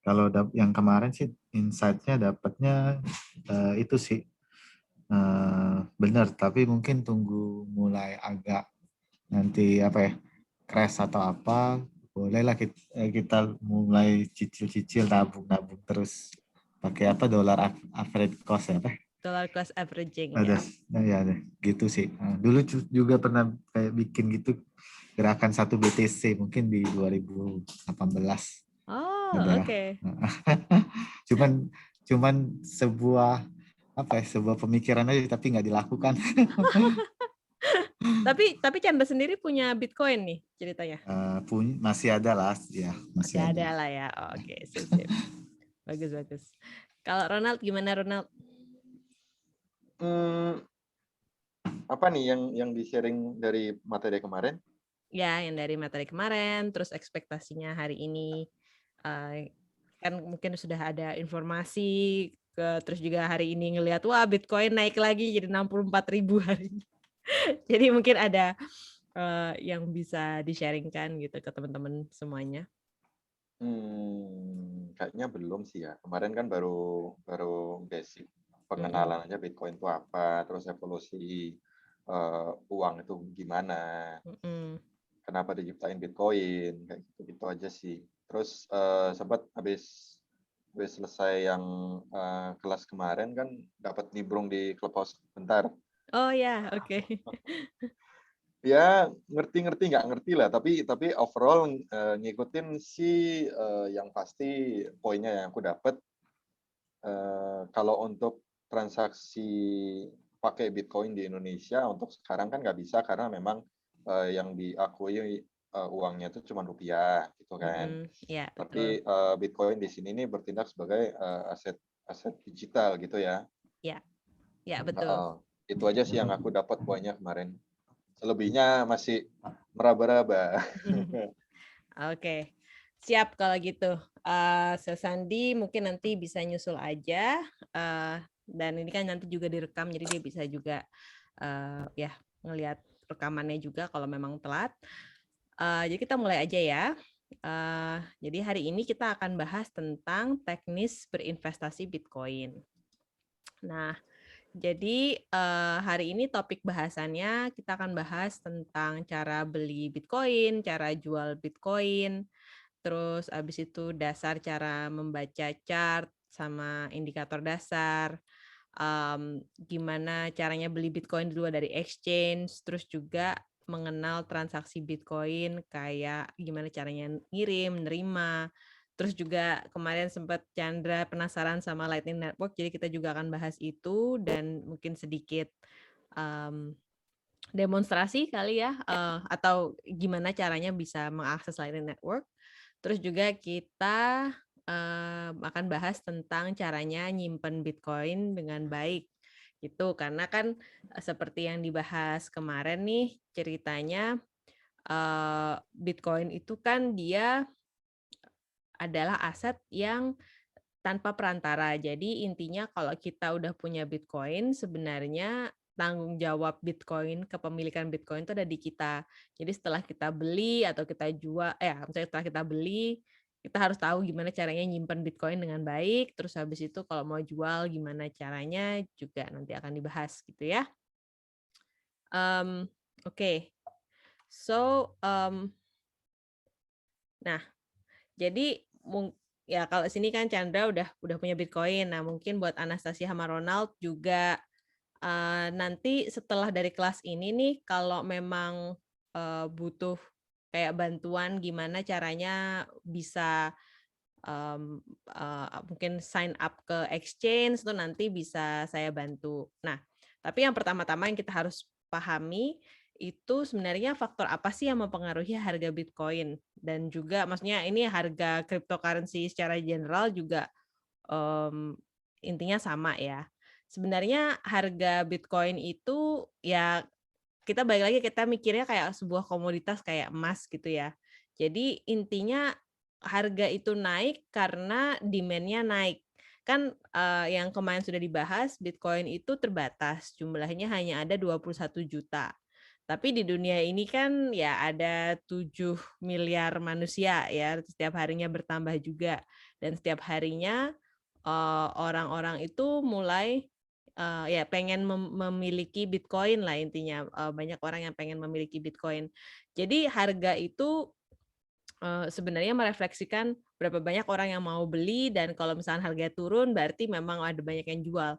Kalau yang kemarin sih insight-nya dapatnya itu sih benar, tapi mungkin tunggu mulai agak nanti apa ya crash atau apa, bolehlah kita mulai cicil-cicil nabung-nabung terus pakai apa dollar average cost ya apa? Dollar cost averaging Ada, ya. ya ada gitu sih. Dulu juga pernah kayak bikin gitu gerakan 1 BTC mungkin di 2018 Oh, ada. oke. cuman cuman sebuah apa ya sebuah pemikiran aja tapi nggak dilakukan. Tapi Chandra sendiri punya Bitcoin nih ceritanya. Masih ada lah ya masih Masih ada. ada lah ya. Oh, oke, sip, sip. Bagus, bagus. Kalau Ronald gimana Ronald? Hmm, apa nih yang di-sharing dari materi kemarin? Ya, yang dari materi kemarin, terus ekspektasinya hari ini. Kan mungkin sudah ada informasi, terus juga hari ini ngelihat, wah Bitcoin naik lagi jadi 64.000 hari ini. Jadi mungkin ada yang bisa di-sharingkan gitu ke teman-teman semuanya. Kayaknya belum sih ya. Kemarin kan baru basic pengenalan aja Bitcoin itu apa, terus evolusi uang itu gimana, kenapa diciptain Bitcoin, kayak gitu aja sih. Terus sempat habis selesai yang kelas kemarin kan dapat nimbrung di Clubhouse bentar. Oh ya, oke. Ya ngerti nggak ngerti lah, tapi overall ngikutin sih yang pasti poinnya yang aku dapat kalau untuk transaksi pakai Bitcoin di Indonesia untuk sekarang kan nggak bisa karena memang yang diakui uangnya itu cuma rupiah gitu kan. Ya, betul. Tapi Bitcoin di sini nih bertindak sebagai aset digital gitu ya. Ya, betul. Itu aja sih yang aku dapat poinnya kemarin. Selebihnya masih meraba-raba. Oke, siap kalau gitu. Sesandi mungkin nanti bisa nyusul aja. Dan ini kan nanti juga direkam, jadi dia bisa juga ya ngelihat rekamannya juga kalau memang telat. Jadi kita mulai aja ya. Jadi hari ini kita akan bahas tentang teknis berinvestasi Bitcoin. Nah, jadi hari ini topik bahasannya kita akan bahas tentang cara beli Bitcoin, cara jual Bitcoin, terus abis itu dasar cara membaca chart sama indikator dasar, gimana caranya beli Bitcoin dulu dari exchange, terus juga mengenal transaksi Bitcoin kayak gimana caranya ngirim, nerima. Terus juga kemarin sempat Chandra penasaran sama Lightning Network, jadi kita juga akan bahas itu dan mungkin sedikit demonstrasi kali ya, atau gimana caranya bisa mengakses Lightning Network. Terus juga kita akan bahas tentang caranya nyimpen Bitcoin dengan baik gitu, karena kan seperti yang dibahas kemarin nih ceritanya, Bitcoin itu kan dia adalah aset yang tanpa perantara. Jadi intinya kalau kita udah punya Bitcoin, sebenarnya tanggung jawab Bitcoin, kepemilikan Bitcoin itu ada di kita. Jadi setelah kita beli atau kita jual, misalnya setelah kita beli, kita harus tahu gimana caranya nyimpen Bitcoin dengan baik. Terus habis itu kalau mau jual gimana caranya juga nanti akan dibahas gitu ya. Oke. So, nah, jadi ya kalau sini kan Chandra udah punya Bitcoin. Nah, mungkin buat Anastasia sama Ronald juga nanti setelah dari kelas ini nih kalau memang butuh kayak bantuan gimana caranya bisa mungkin sign up ke exchange tuh nanti bisa saya bantu. Nah, tapi yang pertama-tama yang kita harus pahami itu sebenarnya faktor apa sih yang mempengaruhi harga Bitcoin, dan juga maksudnya ini harga cryptocurrency secara general juga intinya sama ya. Sebenarnya harga Bitcoin itu ya kita balik lagi kita mikirnya kayak sebuah komoditas kayak emas gitu ya. Jadi intinya harga itu naik karena demand-nya naik. Kan yang kemarin sudah dibahas Bitcoin itu terbatas, jumlahnya hanya ada 21 juta. Tapi di dunia ini kan ya ada 7 miliar manusia ya, setiap harinya bertambah juga. Dan setiap harinya orang-orang itu mulai ya pengen memiliki Bitcoin lah intinya. Banyak orang yang pengen memiliki Bitcoin. Jadi harga itu sebenarnya merefleksikan berapa banyak orang yang mau beli, dan kalau misalnya harga turun berarti memang ada banyak yang jual.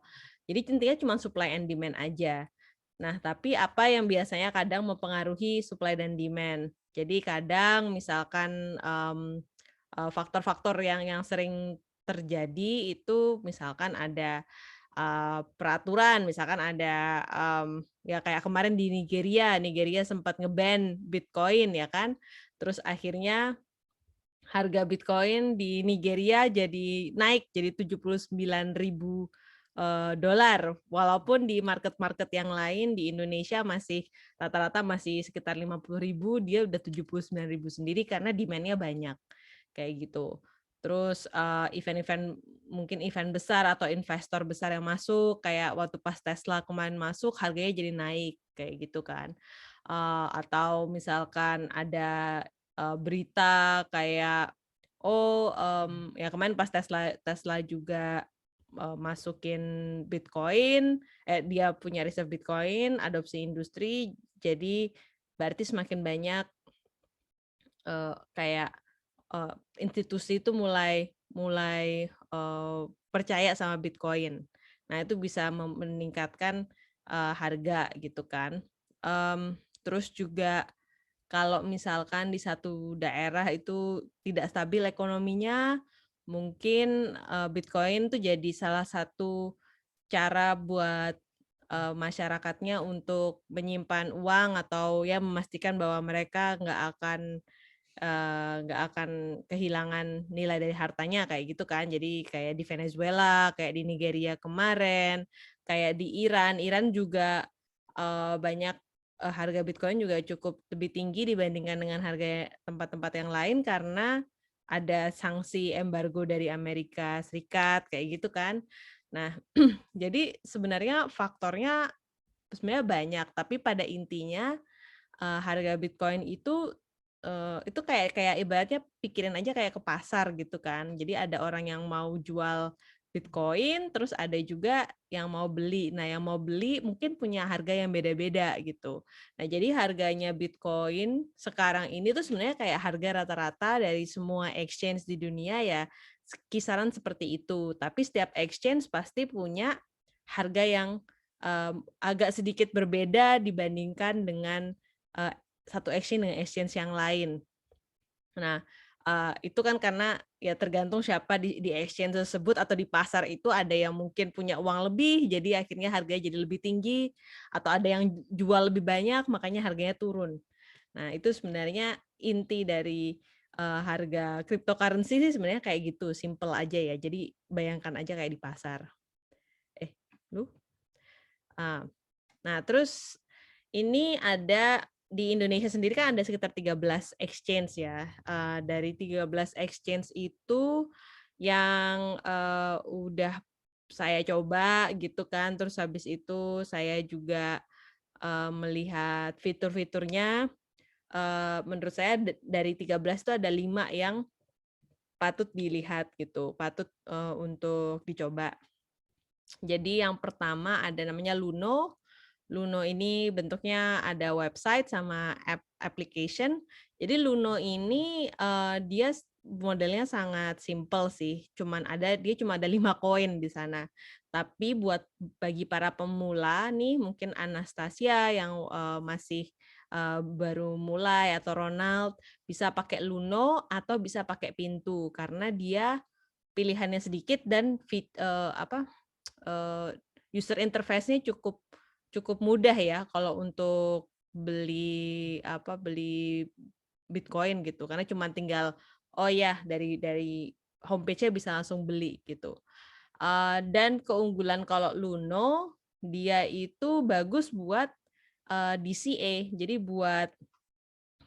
Jadi intinya cuma supply and demand aja. Nah, tapi apa yang biasanya kadang mempengaruhi supply dan demand? Jadi kadang misalkan faktor-faktor yang sering terjadi itu misalkan ada peraturan, misalkan ada ya kayak kemarin di Nigeria sempat nge-ban Bitcoin ya kan. Terus akhirnya harga Bitcoin di Nigeria jadi naik jadi 79.000 dolar, walaupun di market-market yang lain di Indonesia masih rata-rata masih sekitar 50.000, dia udah 79.000 sendiri karena demand-nya banyak kayak gitu. Terus event-event mungkin event besar atau investor besar yang masuk kayak waktu pas Tesla kemarin masuk harganya jadi naik kayak gitu kan. Atau misalkan ada berita kayak ya kemarin pas Tesla juga masukin Bitcoin, dia punya reserve Bitcoin, adopsi industri, jadi berarti semakin banyak kayak institusi itu mulai percaya sama Bitcoin. Nah, itu bisa meningkatkan harga gitu kan. Terus juga kalau misalkan di satu daerah itu tidak stabil ekonominya, mungkin Bitcoin tuh jadi salah satu cara buat masyarakatnya untuk menyimpan uang atau ya memastikan bahwa mereka nggak akan kehilangan nilai dari hartanya kayak gitu kan. Jadi kayak di Venezuela, kayak di Nigeria kemarin, kayak di Iran juga banyak harga Bitcoin juga cukup lebih tinggi dibandingkan dengan harga tempat-tempat yang lain karena ada sanksi embargo dari Amerika Serikat kayak gitu kan. Nah, jadi sebenarnya faktornya sebenarnya banyak, tapi pada intinya harga Bitcoin itu kayak ibaratnya pikirin aja kayak ke pasar gitu kan. Jadi ada orang yang mau jual Bitcoin, terus ada juga yang mau beli. Nah, yang mau beli mungkin punya harga yang beda-beda gitu. Nah, jadi harganya Bitcoin sekarang ini tuh sebenarnya kayak harga rata-rata dari semua exchange di dunia ya kisaran seperti itu. Tapi setiap exchange pasti punya harga yang agak sedikit berbeda dibandingkan dengan satu exchange dengan exchange yang lain. Nah, itu kan karena ya tergantung siapa di exchange tersebut atau di pasar itu ada yang mungkin punya uang lebih, jadi akhirnya harganya jadi lebih tinggi, atau ada yang jual lebih banyak, makanya harganya turun. Nah, itu sebenarnya inti dari harga cryptocurrency sih sebenarnya kayak gitu, simple aja ya. Jadi bayangkan aja kayak di pasar. Lu? Nah, terus ini ada di Indonesia sendiri kan ada sekitar 13 exchange ya. Dari 13 exchange itu yang udah saya coba gitu kan, terus habis itu saya juga melihat fitur-fiturnya. Menurut saya dari 13 itu ada 5 yang patut dilihat gitu, patut untuk dicoba. Jadi yang pertama ada namanya Luno. Luno ini bentuknya ada website sama application. Jadi Luno ini dia modelnya sangat simple sih. Dia cuma ada 5 koin di sana. Tapi bagi para pemula nih, mungkin Anastasia yang masih baru mulai atau Ronald bisa pakai Luno atau bisa pakai Pintu karena dia pilihannya sedikit dan user interface-nya cukup mudah ya kalau untuk beli Bitcoin gitu karena cuma tinggal dari homepage-nya bisa langsung beli gitu. Dan keunggulan kalau Luno dia itu bagus buat DCA, jadi buat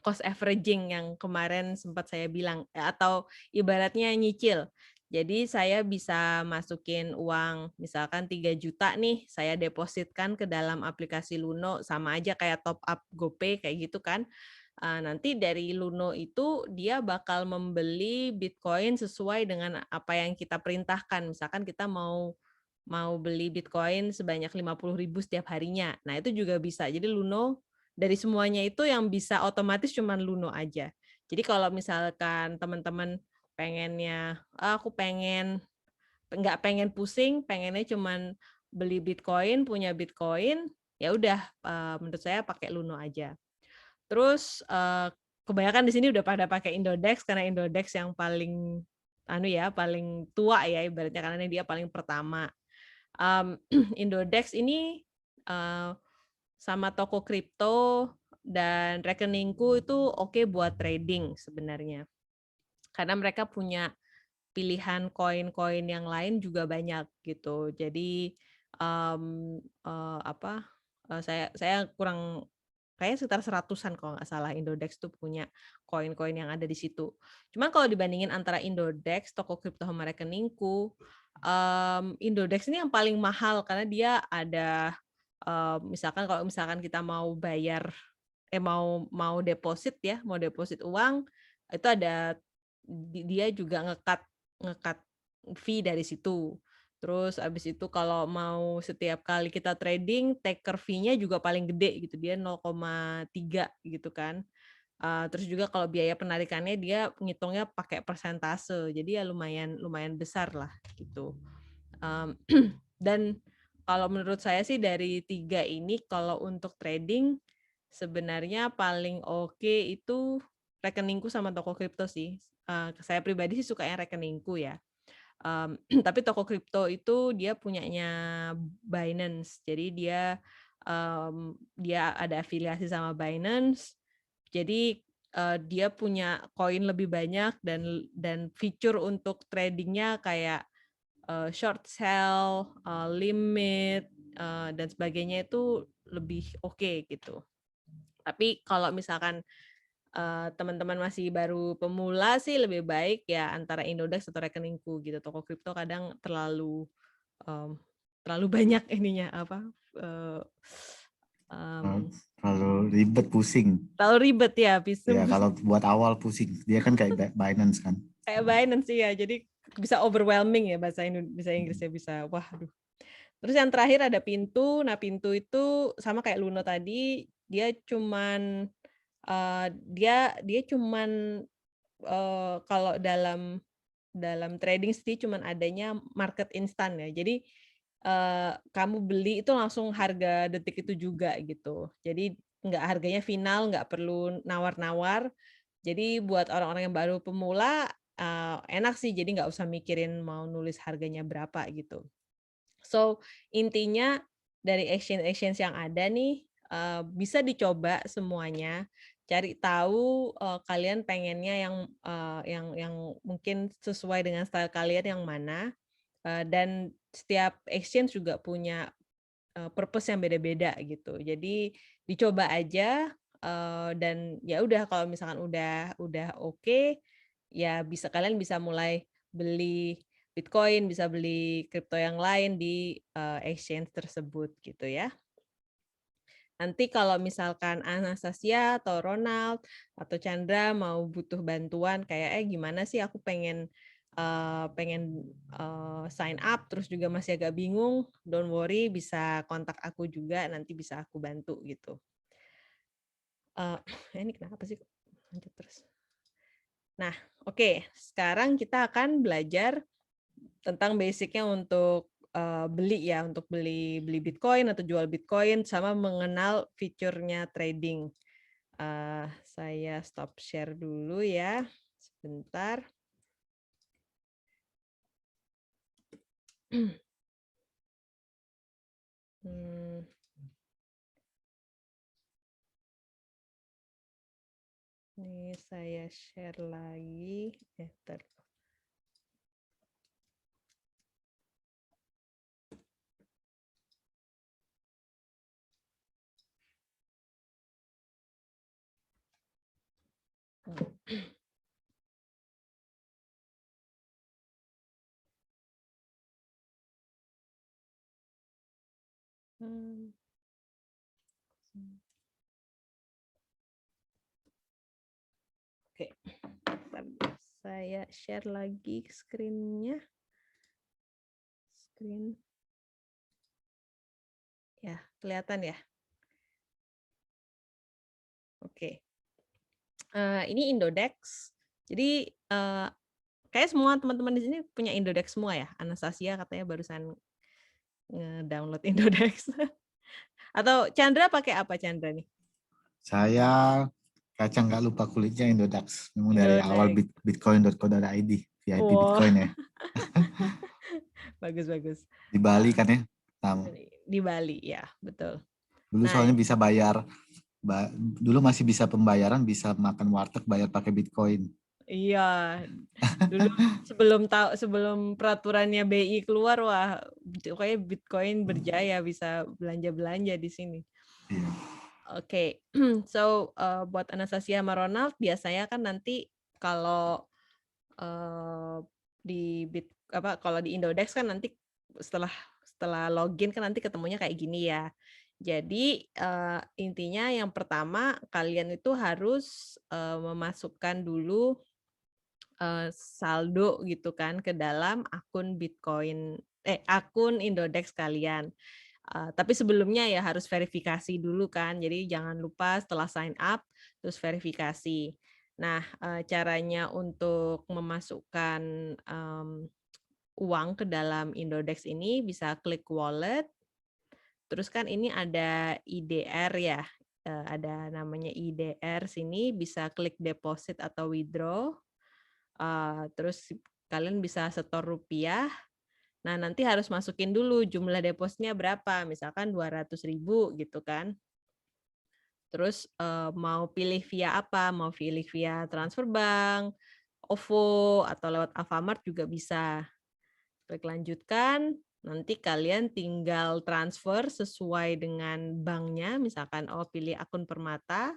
cost averaging yang kemarin sempat saya bilang atau ibaratnya nyicil. Jadi saya bisa masukin uang misalkan 3 juta nih, saya depositkan ke dalam aplikasi Luno, sama aja kayak top up GoPay kayak gitu kan. Nanti dari Luno itu dia bakal membeli Bitcoin sesuai dengan apa yang kita perintahkan. Misalkan kita mau beli Bitcoin sebanyak 50.000 setiap harinya. Nah, itu juga bisa. Jadi Luno dari semuanya itu yang bisa otomatis cuman Luno aja. Jadi kalau misalkan teman-teman pengennya, aku nggak pengen pusing, pengennya cuman beli Bitcoin, punya Bitcoin, ya udah menurut saya pakai Luno aja. Terus kebanyakan di sini udah pada pakai Indodex karena Indodex yang paling paling tua ya ibaratnya karena dia paling pertama. Indodex ini sama toko kripto dan rekeningku itu oke buat trading sebenarnya. Karena mereka punya pilihan koin-koin yang lain juga banyak gitu. Jadi saya kurang kayak sekitar 100-an kalau nggak salah Indodex tuh punya koin-koin yang ada di situ. Cuman kalau dibandingin antara Indodex, toko kripto sama rekeningku, Indodex ini yang paling mahal karena dia ada misalkan kalau misalkan kita mau bayar mau deposit ya, mau deposit uang itu ada dia juga ngekat fee dari situ. Terus abis itu kalau mau setiap kali kita trading, taker fee-nya juga paling gede gitu, dia 0,3 gitu kan. Terus juga kalau biaya penarikannya dia ngitungnya pakai persentase, jadi ya lumayan besar lah gitu. Dan kalau menurut saya sih dari 3 ini kalau untuk trading sebenarnya paling oke itu rekeningku sama toko kripto sih. Saya pribadi sih suka yang rekeningku ya. Tapi toko kripto itu dia punyanya Binance. Jadi dia ada afiliasi sama Binance. Jadi dia punya koin lebih banyak dan fitur untuk tradingnya kayak short sell, limit dan sebagainya itu lebih oke gitu. Tapi kalau misalkan teman-teman masih baru pemula sih lebih baik ya antara Indodex atau rekeningku gitu. Toko kripto kadang terlalu banyak ininya Terlalu ribet, pusing. terlalu ribet ya, Ya kalau buat awal pusing, dia kan kayak Binance kan. Kayak Binance sih ya, jadi bisa overwhelming ya bahasa Inggrisnya bisa. Wah, aduh. Terus yang terakhir ada Pintu. Nah, Pintu itu sama kayak Luno tadi, dia cuman kalau dalam trading sih cuman adanya market instan ya. Jadi kamu beli itu langsung harga detik itu juga gitu. Jadi nggak harganya final, nggak perlu nawar-nawar. Jadi buat orang-orang yang baru pemula enak sih. Jadi nggak usah mikirin mau nulis harganya berapa gitu. So intinya dari exchange yang ada nih bisa dicoba semuanya. Cari tahu kalian pengennya yang mungkin sesuai dengan style kalian yang mana. Dan setiap exchange juga punya purpose yang beda-beda gitu. Jadi dicoba aja dan ya udah kalau misalkan udah oke, ya kalian bisa mulai beli Bitcoin, bisa beli kripto yang lain di exchange tersebut gitu ya. Nanti kalau misalkan Anastasia atau Ronald atau Chandra mau butuh bantuan kayak gimana sih aku pengen sign up terus juga masih agak bingung, don't worry bisa kontak aku juga nanti bisa aku bantu gitu. Ini kenapa sih lanjut terus? Nah, oke. Sekarang kita akan belajar tentang basicnya untuk beli ya, untuk beli Bitcoin atau jual Bitcoin sama mengenal fiturnya trading. Saya stop share dulu ya, sebentar. Ini saya share lagi. Oke, saya share lagi screen-nya. Screen. Ya, kelihatan ya? Oke. Ini Indodex. Jadi kayak semua teman-teman di sini punya Indodex semua ya. Anastasia katanya barusan nge-download Indodex. Atau Chandra pakai apa Chandra nih? Saya kacang nggak lupa kulitnya Indodax. Memang dari Indodex. awal bitcoin.co.id. VIP Bitcoin ya. Bagus. Di Bali kan ya? Sama. Di Bali, ya betul. Dulu soalnya bisa bayar, dulu masih bisa pembayaran, bisa makan warteg bayar pakai Bitcoin. Iya, dulu sebelum peraturannya BI keluar, wah, kayak Bitcoin berjaya bisa belanja di sini. Iya. Oke, so buat Anastasia sama Ronald biasanya kan nanti kalau kalau di Indodex kan nanti setelah login kan nanti ketemunya kayak gini ya. Jadi intinya yang pertama kalian itu harus memasukkan dulu saldo gitu kan ke dalam akun akun Indodex kalian. Tapi sebelumnya ya harus verifikasi dulu kan. Jadi jangan lupa setelah sign up terus verifikasi. Nah, caranya untuk memasukkan uang ke dalam Indodex ini bisa klik wallet. Terus kan ini ada IDR ya. Ada namanya IDR sini, bisa klik deposit atau withdraw. Terus kalian bisa setor rupiah. Nah, nanti harus masukin dulu jumlah depositnya berapa, misalkan 200.000 gitu kan. Terus mau pilih via apa, mau pilih via transfer bank, OVO, atau lewat Alfamart juga bisa. Klik lanjutkan, nanti kalian tinggal transfer sesuai dengan banknya, misalkan pilih akun Permata,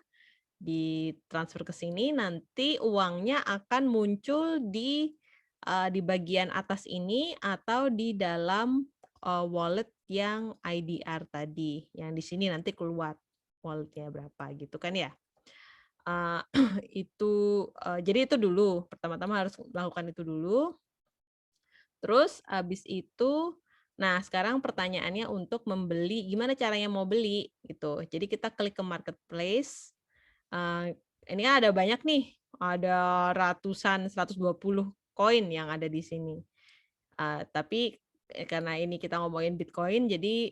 ditransfer ke sini, nanti uangnya akan muncul di bagian atas ini atau di dalam wallet yang IDR tadi. Yang di sini nanti keluar walletnya berapa gitu kan ya. Jadi itu dulu. Pertama-tama harus melakukan itu dulu. Terus habis itu, nah sekarang pertanyaannya untuk membeli, gimana caranya mau beli gitu. Jadi kita klik ke marketplace. Ini kan ada banyak nih, ada ratusan, 120 koin yang ada di sini. Tapi karena ini kita ngomongin Bitcoin, jadi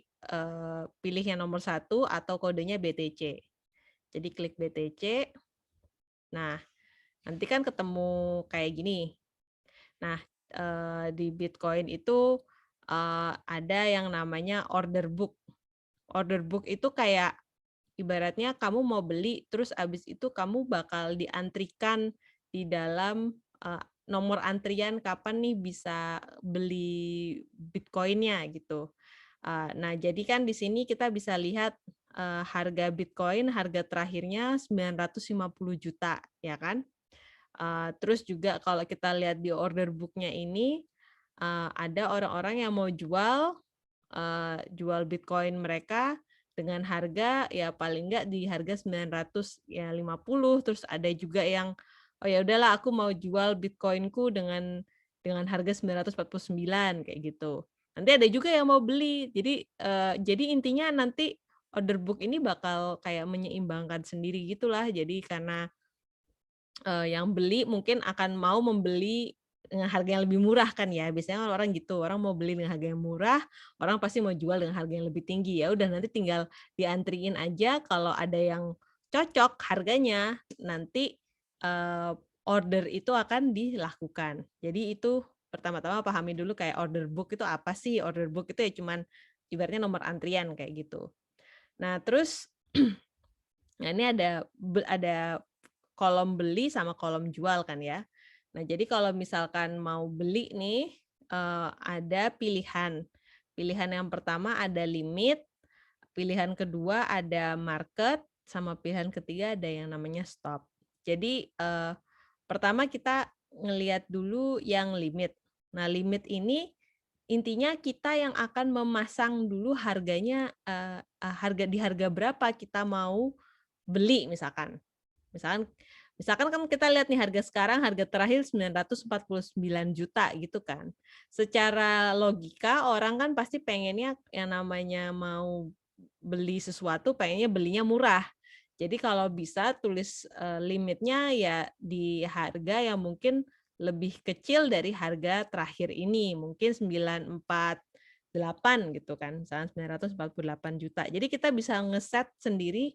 pilih yang nomor 1 atau kodenya BTC. Jadi klik BTC. Nah, nanti kan ketemu kayak gini. Nah, di Bitcoin itu ada yang namanya order book. Order book itu kayak ibaratnya kamu mau beli, terus abis itu kamu bakal diantrikan di dalam nomor antrian kapan nih bisa beli Bitcoin-nya gitu. Nah, jadi kan di sini kita bisa lihat harga Bitcoin, harga terakhirnya 950 juta, ya kan? Terus juga kalau kita lihat di order book-nya ini, ada orang-orang yang mau jual Bitcoin mereka dengan harga ya paling enggak di harga 950, terus ada juga yang ya udahlah aku mau jual Bitcoinku dengan harga 949 kayak gitu. Nanti ada juga yang mau beli. Jadi intinya nanti order book ini bakal kayak menyeimbangkan sendiri gitulah. Jadi karena yang beli mungkin akan mau membeli dengan harga yang lebih murah kan ya. Biasanya orang gitu, orang mau beli dengan harga yang murah, orang pasti mau jual dengan harga yang lebih tinggi. Ya udah nanti tinggal diantriin aja, kalau ada yang cocok harganya, nanti order itu akan dilakukan. Jadi itu pertama-tama pahami dulu kayak order book itu apa sih? Order book itu ya cuman ibaratnya nomor antrian kayak gitu. Nah, terus nah ini ada kolom beli sama kolom jual kan ya. Nah, jadi kalau misalkan mau beli nih, ada pilihan. Pilihan yang pertama ada limit, pilihan kedua ada market, sama pilihan ketiga ada yang namanya stop. Jadi pertama kita ngelihat dulu yang limit. Nah, limit ini intinya kita yang akan memasang dulu harganya, harga berapa kita mau beli misalkan. Misalkan kan kita lihat nih harga sekarang, harga terakhir 949 juta gitu kan. Secara logika orang kan pasti pengennya yang namanya mau beli sesuatu pengennya belinya murah. Jadi kalau bisa tulis limitnya ya di harga yang mungkin lebih kecil dari harga terakhir ini, mungkin 948 gitu kan, misalnya 948 juta. Jadi kita bisa ngeset sendiri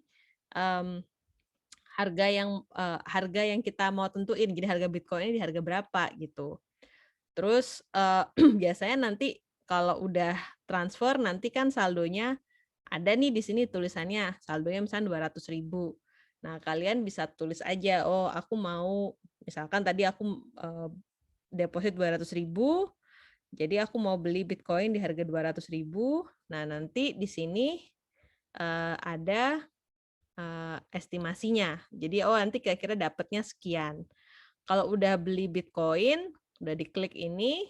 harga yang kita mau tentuin. Jadi harga Bitcoin ini di harga berapa gitu. Terus biasanya nanti kalau udah transfer nanti kan saldonya ada nih di sini tulisannya saldonya misalnya 200.000. Nah, kalian bisa tulis aja, oh aku mau misalkan tadi aku deposit 200.000, jadi aku mau beli Bitcoin di harga 200.000. Nah, nanti di sini ada estimasinya. Jadi nanti kira-kira dapatnya sekian. Kalau udah beli Bitcoin, udah diklik ini,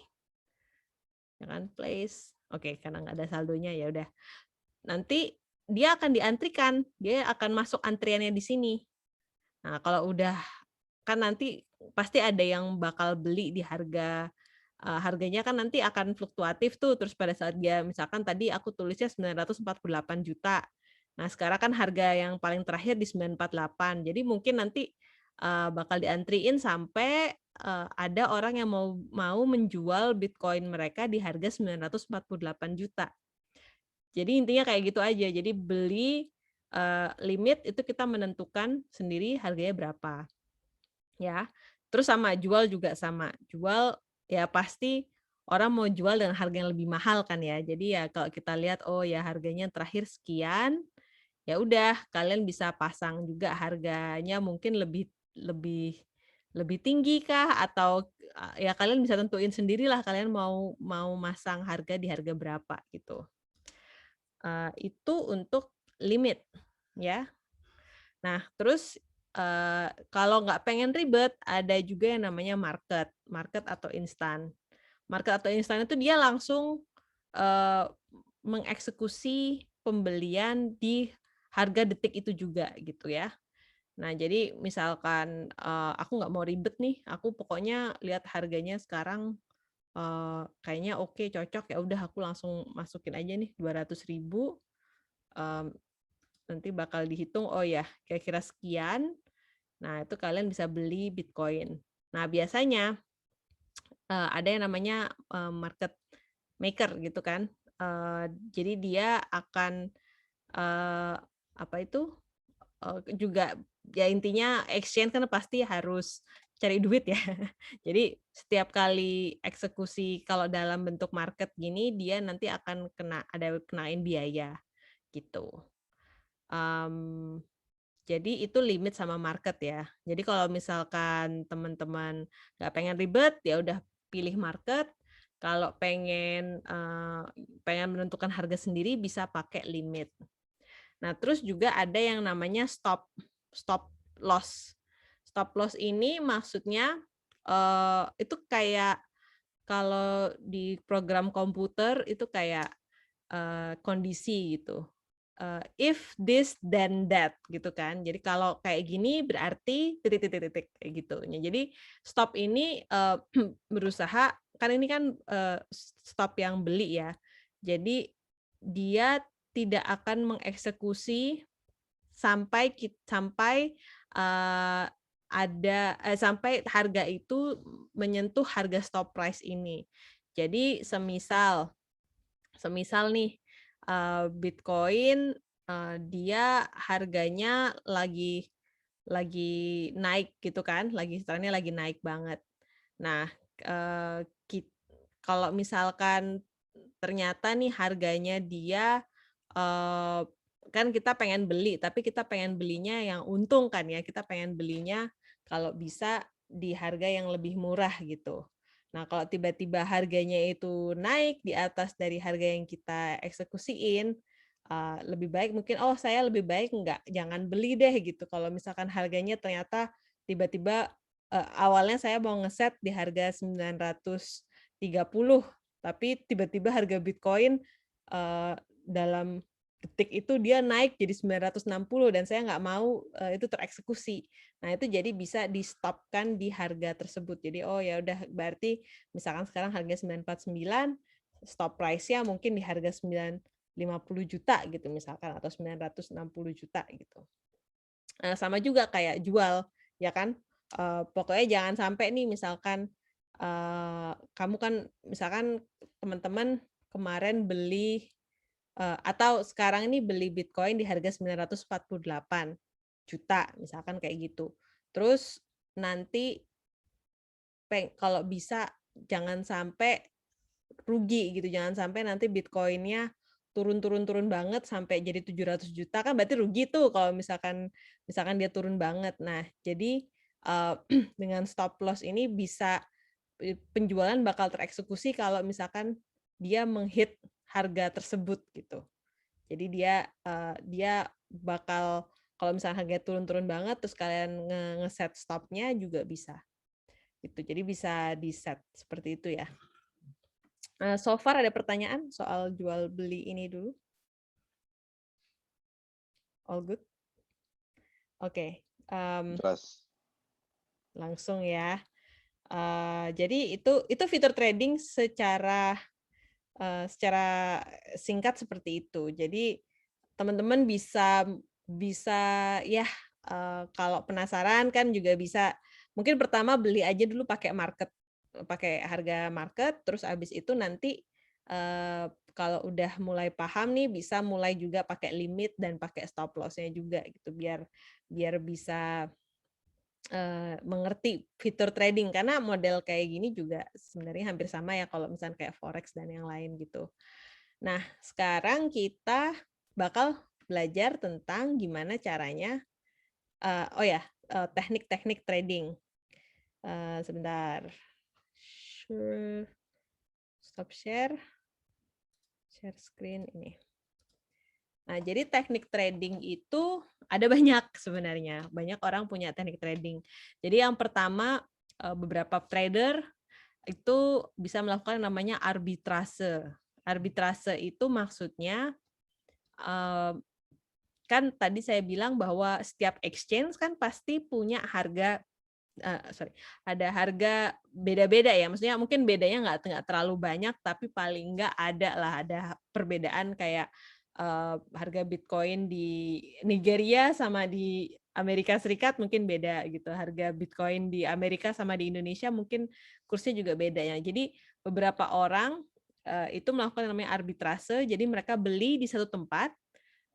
ya kan place. Oke, karena nggak ada saldonya ya udah. Nanti dia akan diantrikan, dia akan masuk antriannya di sini. Nah, kalau udah kan nanti pasti ada yang bakal beli di harganya kan nanti akan fluktuatif tuh. Terus pada saat dia misalkan tadi aku tulisnya 948 juta. Nah, sekarang kan harga yang paling terakhir di 948. Jadi mungkin nanti bakal diantriin sampai ada orang yang mau menjual Bitcoin mereka di harga 948 juta. Jadi intinya kayak gitu aja. Jadi beli limit itu kita menentukan sendiri harganya berapa. Ya. Terus sama jual juga sama. Jual ya pasti orang mau jual dengan harga yang lebih mahal kan ya. Jadi ya kalau kita lihat oh ya harganya terakhir sekian, ya udah kalian bisa pasang juga harganya mungkin lebih lebih lebih tinggi kah atau ya kalian bisa tentuin sendirilah kalian mau masang harga di harga berapa gitu. Itu untuk limit ya. Nah, terus kalau nggak pengen ribet, ada juga yang namanya market atau instan. Market atau instan itu dia langsung mengeksekusi pembelian di harga detik itu juga gitu ya. Nah, jadi misalkan aku nggak mau ribet nih, aku pokoknya lihat harganya sekarang kayaknya oke, cocok, ya udah aku langsung masukin aja nih 200.000. Nanti bakal dihitung, oh ya kira-kira sekian. Nah, itu kalian bisa beli Bitcoin. Nah, biasanya ada yang namanya market maker gitu kan. Jadi dia akan apa itu juga ya intinya exchange kan pasti harus cari duit ya. Jadi setiap kali eksekusi kalau dalam bentuk market gini dia nanti akan kenain biaya gitu. Jadi itu limit sama market ya. Jadi kalau misalkan teman-teman nggak pengen ribet, ya udah pilih market. Kalau pengen menentukan harga sendiri bisa pakai limit. Nah, terus juga ada yang namanya stop loss. Stop loss ini maksudnya itu kayak kalau di program komputer itu kayak kondisi gitu. If this then that gitu kan. Jadi kalau kayak gini berarti titik kayak gitu. Jadi stop ini berusaha kan ini kan stop yang beli ya. Jadi dia tidak akan mengeksekusi sampai sampai harga itu menyentuh harga stop price ini. Jadi semisal nih Bitcoin dia harganya lagi naik gitu kan, istilahnya lagi naik banget. Nah, kalau misalkan ternyata nih harganya dia kan kita pengen beli, tapi kita pengen belinya yang untung kan ya, kita pengen belinya kalau bisa di harga yang lebih murah gitu. Nah, kalau tiba-tiba harganya itu naik di atas dari harga yang kita eksekusiin, lebih baik mungkin, saya lebih baik jangan beli deh gitu. Kalau misalkan harganya ternyata tiba-tiba awalnya saya mau ngeset di harga 930, tapi tiba-tiba harga Bitcoin dalam detik itu dia naik jadi 960 dan saya nggak mau itu tereksekusi. Nah, itu jadi bisa di-stopkan di harga tersebut. Jadi oh ya udah berarti misalkan sekarang harga 949, stop price-nya mungkin di harga 950 juta gitu misalkan atau 960 juta gitu. Sama juga kayak jual ya kan. Pokoknya jangan sampai nih misalkan kamu kan misalkan teman-teman kemarin beli atau sekarang ini beli Bitcoin di harga 948 juta, misalkan kayak gitu. Terus nanti kalau bisa jangan sampai rugi gitu, jangan sampai nanti Bitcoin-nya turun banget sampai jadi 700 juta, kan berarti rugi tuh kalau misalkan dia turun banget. Nah, jadi dengan stop loss ini bisa penjualan bakal tereksekusi kalau misalkan dia menghit harga tersebut gitu. Jadi dia bakal kalau misalnya harga turun banget terus kalian nge-set stopnya juga bisa. Gitu. Jadi bisa di-set seperti itu ya. So far ada pertanyaan soal jual beli ini dulu? All good? Oke. Langsung ya. Jadi itu fitur trading secara singkat seperti itu. Jadi teman-teman bisa ya kalau penasaran kan juga bisa mungkin pertama beli aja dulu pakai harga market, terus abis itu nanti kalau udah mulai paham nih bisa mulai juga pakai limit dan pakai stop loss-nya juga gitu biar bisa mengerti fitur trading karena model kayak gini juga sebenarnya hampir sama ya kalau misalnya kayak forex dan yang lain gitu. Nah, sekarang kita bakal belajar tentang gimana caranya teknik-teknik trading. Sebentar. Stop share screen ini. Nah, jadi teknik trading itu ada banyak sebenarnya. Banyak orang punya teknik trading. Jadi yang pertama, beberapa trader itu bisa melakukan yang namanya arbitrase. Arbitrase itu maksudnya, kan tadi saya bilang bahwa setiap exchange kan pasti punya harga, ada harga beda-beda ya. Maksudnya mungkin bedanya nggak terlalu banyak, tapi paling nggak ada perbedaan kayak harga Bitcoin di Nigeria sama di Amerika Serikat mungkin beda gitu. Harga Bitcoin di Amerika sama di Indonesia mungkin kursnya juga beda ya. Jadi beberapa orang itu melakukan yang namanya arbitrase. Jadi mereka beli di satu tempat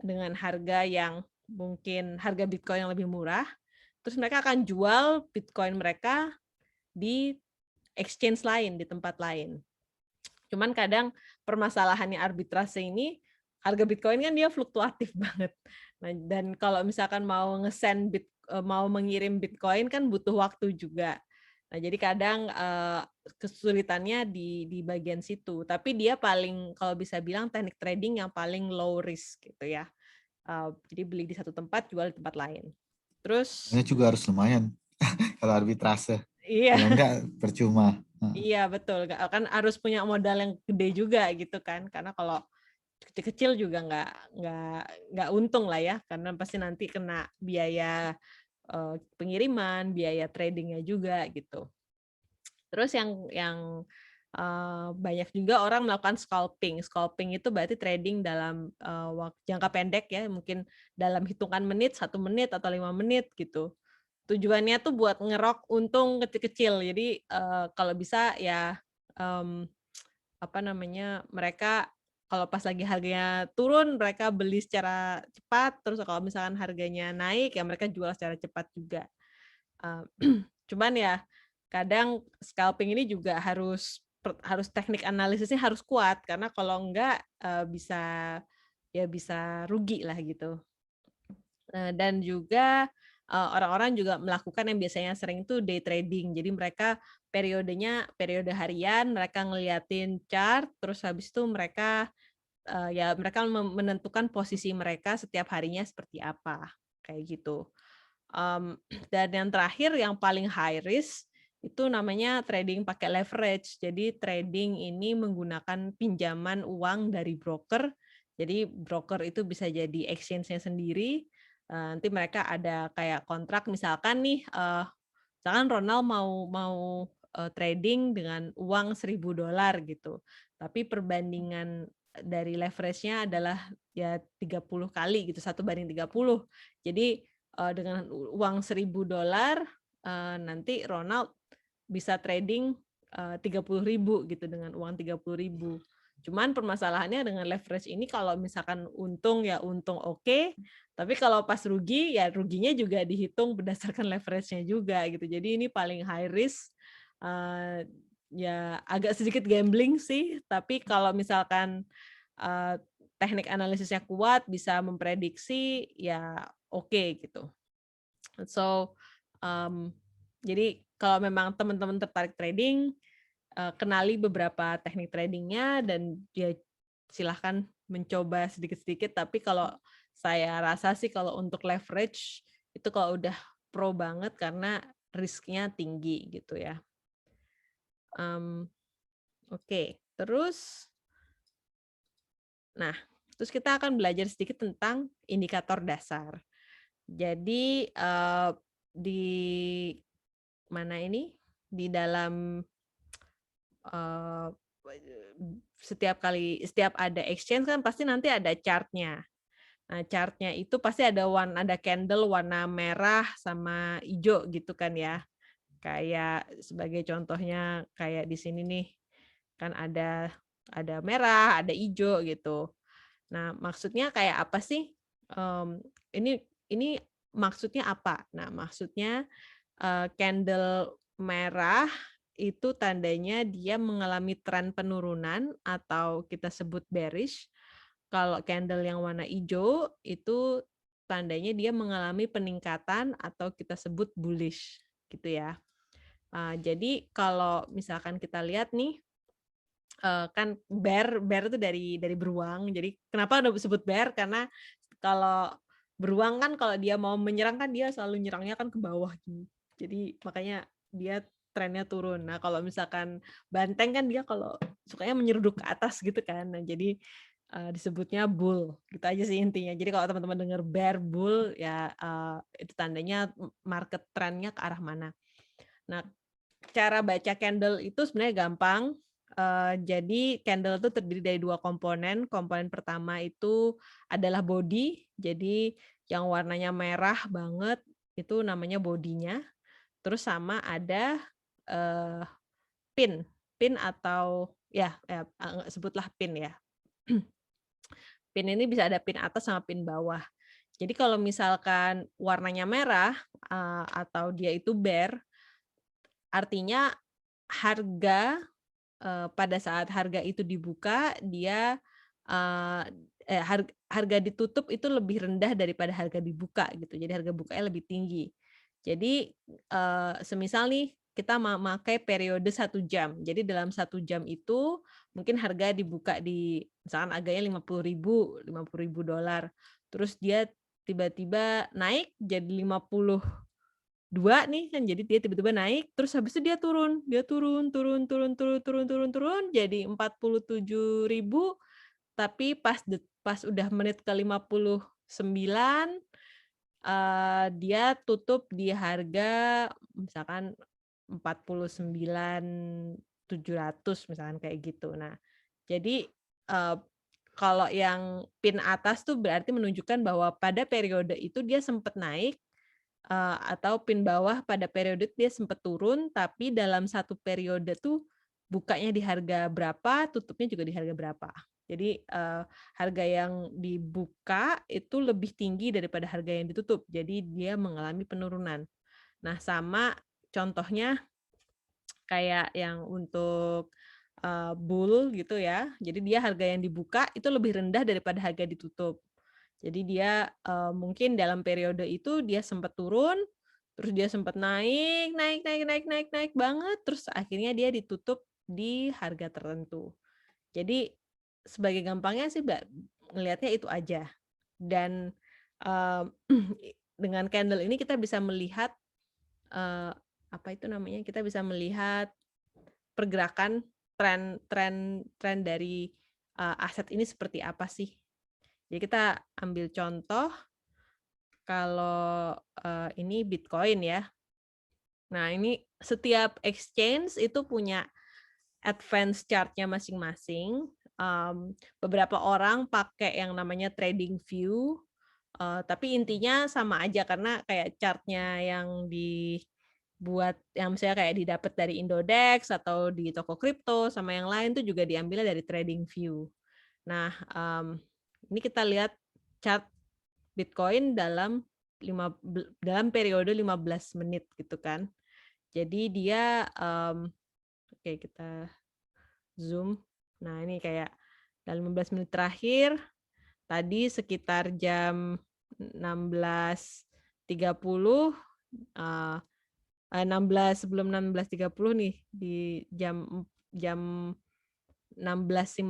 dengan harga yang mungkin harga Bitcoin yang lebih murah. Terus mereka akan jual Bitcoin mereka di exchange lain, di tempat lain. Cuman kadang permasalahannya arbitrase ini, harga Bitcoin kan dia fluktuatif banget. Nah, dan kalau misalkan mau mau mengirim Bitcoin kan butuh waktu juga. Nah, jadi kadang kesulitannya di bagian situ. Tapi dia kalau bisa bilang teknik trading yang paling low risk gitu ya. Jadi beli di satu tempat, jual di tempat lain. Terus ini juga harus lumayan kalau arbitrase. Iya. Kalau enggak percuma. Iya betul, kan harus punya modal yang gede juga gitu kan, karena kalau kecil-kecil juga nggak untung lah ya, karena pasti nanti kena biaya pengiriman, biaya tradingnya juga gitu. Terus yang banyak juga orang melakukan scalping. Scalping itu berarti trading dalam jangka pendek ya, mungkin dalam hitungan menit, 1 menit atau 5 menit gitu. Tujuannya tuh buat ngerok untung kecil-kecil. Jadi kalau bisa ya mereka kalau pas lagi harganya turun mereka beli secara cepat. Terus kalau misalkan harganya naik ya mereka jual secara cepat juga. Cuman ya kadang scalping ini juga harus teknik analisisnya harus kuat karena kalau enggak bisa rugi lah gitu. Dan juga orang-orang juga melakukan yang biasanya sering itu day trading. Jadi mereka periode harian, mereka ngeliatin chart, terus habis itu mereka menentukan posisi mereka setiap harinya seperti apa, kayak gitu. Dan yang terakhir yang paling high risk itu namanya trading pakai leverage. Jadi trading ini menggunakan pinjaman uang dari broker. Jadi broker itu bisa jadi exchange-nya sendiri. Nanti mereka ada kayak kontrak, misalkan nih, misalkan Ronald mau trading dengan uang $1.000 gitu. Tapi perbandingan dari leverage-nya adalah ya 30 kali gitu, 1:30. Jadi dengan uang $1.000 nanti Ronald bisa trading 30.000 gitu dengan uang 30.000. Cuman permasalahannya dengan leverage ini kalau misalkan untung ya untung oke, tapi kalau pas rugi ya ruginya juga dihitung berdasarkan leverage-nya juga gitu. Jadi ini paling high risk, ya agak sedikit gambling sih, tapi kalau misalkan teknik analisisnya kuat, bisa memprediksi ya oke gitu. So jadi kalau memang teman-teman tertarik trading, kenali beberapa teknik tradingnya dan ya silahkan mencoba sedikit-sedikit. Tapi kalau saya rasa sih kalau untuk leverage itu kalau udah pro banget karena risknya tinggi gitu ya. Oke, terus kita akan belajar sedikit tentang indikator dasar. Jadi di mana ini di dalam setiap ada exchange kan pasti nanti ada chart-nya. Nah, chart-nya itu pasti ada candle warna merah sama hijau gitu kan ya. Kayak sebagai contohnya kayak di sini nih kan ada merah, ada hijau gitu. Nah, maksudnya kayak apa sih? Ini maksudnya apa? Nah, maksudnya candle merah itu tandanya dia mengalami tren penurunan atau kita sebut bearish. Kalau candle yang warna hijau itu tandanya dia mengalami peningkatan atau kita sebut bullish gitu ya. Jadi kalau misalkan kita lihat nih, kan bear itu dari beruang. Jadi kenapa udah disebut bear? Karena kalau beruang kan kalau dia mau menyerang kan dia selalu nyerangnya kan ke bawah gitu. Jadi makanya dia trennya turun. Nah, kalau misalkan banteng kan dia kalau sukanya menyeruduk ke atas gitu kan. Nah, jadi disebutnya bull. Gitu aja sih intinya. Jadi kalau teman-teman dengar bear, bull ya itu tandanya market trennya ke arah mana. Nah, cara baca candle itu sebenarnya gampang. Jadi candle itu terdiri dari 2 komponen. Komponen pertama itu adalah body. Jadi yang warnanya merah banget itu namanya bodinya. Terus sama ada pin atau ya sebutlah pin ya. Pin ini bisa ada pin atas sama pin bawah. Jadi kalau misalkan warnanya merah atau dia itu bear, artinya harga pada saat harga itu dibuka dia harga ditutup itu lebih rendah daripada harga dibuka gitu. Jadi harga bukanya lebih tinggi. Jadi semisal nih kita memakai periode 1 jam. Jadi dalam 1 jam itu mungkin harga dibuka di misalkan harganya $50.000 terus dia tiba-tiba naik jadi 52 nih kan, jadi dia tiba-tiba naik terus habis itu dia turun jadi 47.000, tapi pas udah menit ke 59 dia tutup di harga misalkan 49.700 misalkan kayak gitu. Nah, jadi kalau yang pin atas tuh berarti menunjukkan bahwa pada periode itu dia sempat naik, atau pin bawah pada periode dia sempat turun, tapi dalam satu periode tuh bukanya di harga berapa, tutupnya juga di harga berapa. Jadi harga yang dibuka itu lebih tinggi daripada harga yang ditutup. Jadi dia mengalami penurunan. Nah, sama contohnya kayak yang untuk bull gitu ya. Jadi dia harga yang dibuka itu lebih rendah daripada harga ditutup. Jadi dia mungkin dalam periode itu dia sempat turun, terus dia sempat naik banget, terus akhirnya dia ditutup di harga tertentu. Jadi sebagai gampangnya sih ngelihatnya itu aja. Dan dengan candle ini kita bisa melihat apa itu namanya? Kita bisa melihat pergerakan tren dari aset ini seperti apa sih. Jadi kita ambil contoh kalau ini Bitcoin ya. Nah, ini setiap exchange itu punya advance chart-nya masing-masing. Beberapa orang pakai yang namanya trading view, tapi intinya sama aja karena kayak chart-nya yang dibuat, yang misalnya kayak didapat dari Indodex atau di toko kripto sama yang lain tuh juga diambilnya dari trading view. Nah, ini kita lihat chart Bitcoin dalam periode 15 menit gitu kan. Jadi dia oke, kita zoom. Nah, ini kayak dalam 15 menit terakhir tadi sekitar jam 16.30 sebelum 16.30 nih di jam 16.15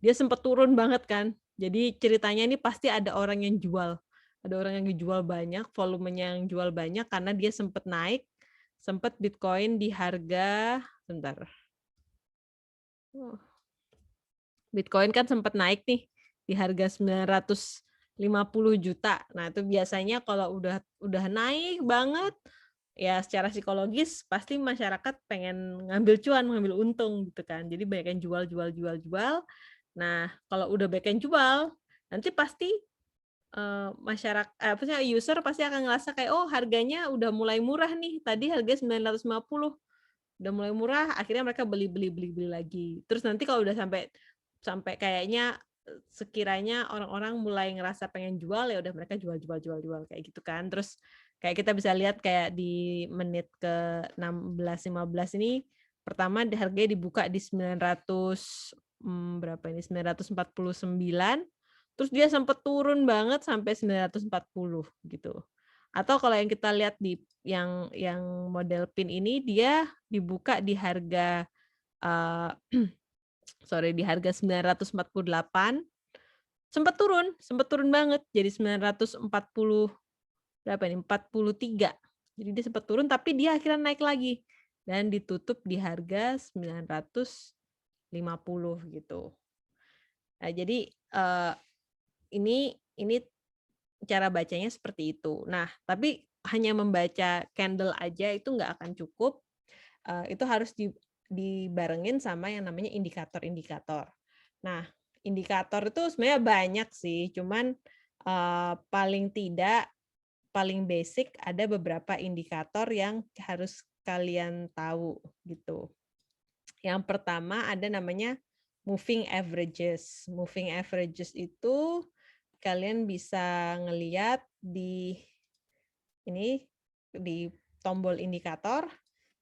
dia sempat turun banget kan. Jadi ceritanya ini pasti ada orang yang jual. Ada orang yang jual banyak, volumenya yang jual banyak karena dia sempat naik, sempat Bitcoin di harga, sebentar. Bitcoin kan sempat naik nih di harga 950 juta. Nah, itu biasanya kalau udah naik banget ya secara psikologis pasti masyarakat pengen ngambil cuan, ngambil untung gitu kan. Jadi banyak yang jual. Nah, kalau udah banyak yang jual, nanti pasti user pasti akan ngerasa kayak, oh harganya udah mulai murah nih. Tadi harga 950, udah mulai murah, akhirnya mereka beli lagi. Terus nanti kalau udah sampai kayaknya sekiranya orang-orang mulai ngerasa pengen jual, ya udah mereka jual kayak gitu kan. Terus kayak kita bisa lihat kayak di menit ke 16-15 ini pertama harganya dibuka di 949, terus dia sempat turun banget sampai 940 gitu. Atau kalau yang kita lihat di yang model pin ini dia dibuka di harga di harga 948, sempat turun banget jadi 940 berapa ini 43. Jadi dia sempat turun tapi dia akhirnya naik lagi dan ditutup di harga 950 gitu. Nah, jadi ini cara bacanya seperti itu. Nah, tapi hanya membaca candle aja itu nggak akan cukup. Itu harus dibarengin sama yang namanya indikator-indikator. Nah, indikator itu sebenarnya banyak sih, cuman paling basic ada beberapa indikator yang harus kalian tahu gitu. Yang pertama ada namanya moving averages. Moving averages itu kalian bisa ngelihat di tombol indikator,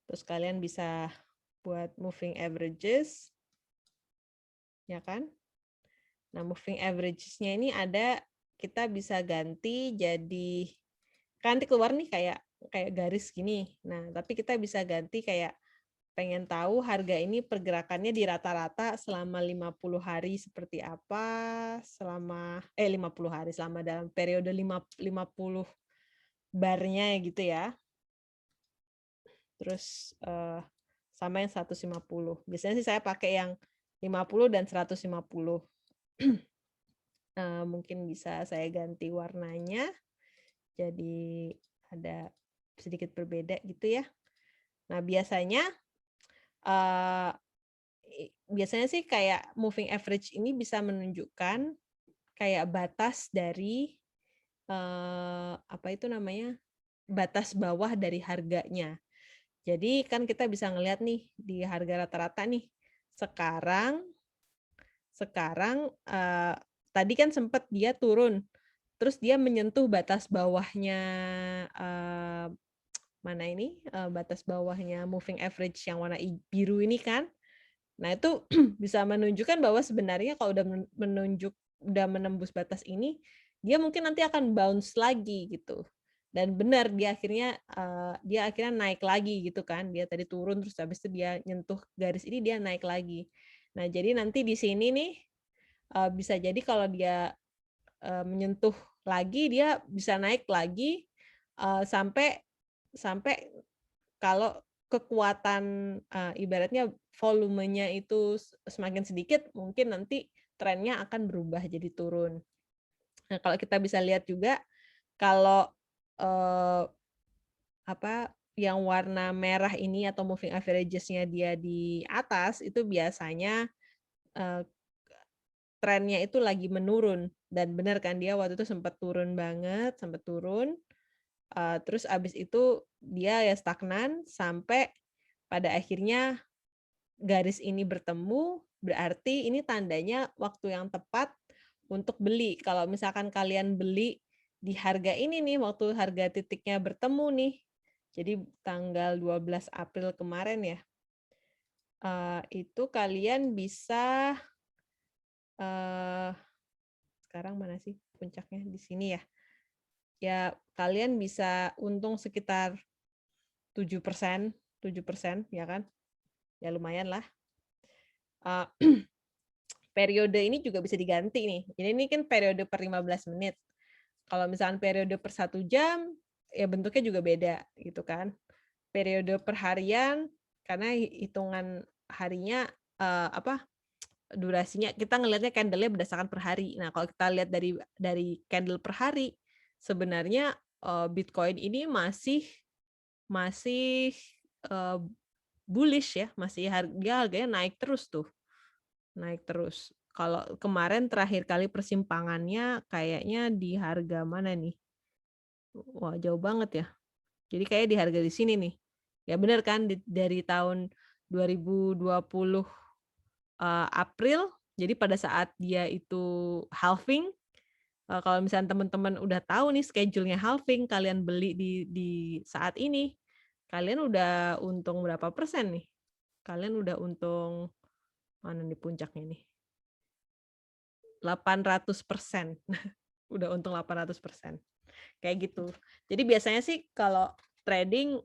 terus kalian bisa buat moving averages, ya kan? Nah, moving averages-nya ini ada, kita bisa ganti jadi, kan nanti keluar nih kayak garis gini. Nah, tapi kita bisa ganti kayak pengen tahu harga ini pergerakannya di rata-rata selama 50 hari seperti apa, selama dalam periode 50 barnya gitu ya. Terus sama yang 150. Biasanya sih saya pakai yang 50 dan 150. Mungkin bisa saya ganti warnanya jadi ada sedikit berbeda gitu ya. Nah, biasanya sih kayak moving average ini bisa menunjukkan kayak batas dari batas bawah dari harganya. Jadi kan kita bisa ngelihat nih di harga rata-rata nih. Sekarang tadi kan sempat dia turun. Terus dia menyentuh batas bawahnya batas bawahnya moving average yang warna biru ini kan. Nah, itu bisa menunjukkan bahwa sebenarnya kalau udah menembus batas ini, dia mungkin nanti akan bounce lagi gitu. Dan benar dia akhirnya naik lagi gitu kan. Dia tadi turun terus habis itu dia nyentuh garis ini dia naik lagi. Nah, jadi nanti di sini nih bisa jadi kalau dia menyentuh lagi dia bisa naik lagi sampai kalau kekuatan ibaratnya volumenya itu semakin sedikit, mungkin nanti trennya akan berubah jadi turun. Nah, kalau kita bisa lihat juga kalau yang warna merah ini atau moving averages-nya dia di atas, itu biasanya trennya itu lagi menurun. Dan benar kan, dia waktu itu sempat turun banget, sempat turun. Terus abis itu dia ya stagnan sampai pada akhirnya garis ini bertemu, berarti ini tandanya waktu yang tepat untuk beli. Kalau misalkan kalian beli di harga ini nih, waktu harga titiknya bertemu nih, jadi tanggal 12 April kemarin ya, itu kalian bisa, sekarang mana sih puncaknya? Di sini ya. Ya, kalian bisa untung sekitar 7%, ya kan? Ya lumayan lah. Periode ini juga bisa diganti nih. Jadi ini kan periode per 15 menit. Kalau misalkan periode per 1 jam, ya bentuknya juga beda gitu kan. Periode per harian, karena hitungan harinya, durasinya, kita ngelihatnya candle-nya berdasarkan per hari. Nah, kalau kita lihat dari candle per hari, sebenarnya Bitcoin ini masih bullish ya, masih harganya naik terus tuh. Naik terus. Kalau kemarin terakhir kali persimpangannya kayaknya di harga mana nih? Wah, jauh banget ya. Jadi kayak di harga di sini nih. Ya benar kan, dari tahun 2020 April, jadi pada saat dia itu halving, kalau misalnya teman-teman udah tahu nih schedule-nya halving, kalian beli di saat ini, kalian udah untung berapa persen nih? Kalian udah untung, mana nih puncaknya nih? 800%. Udah untung 800%. Kayak gitu. Jadi biasanya sih kalau trading,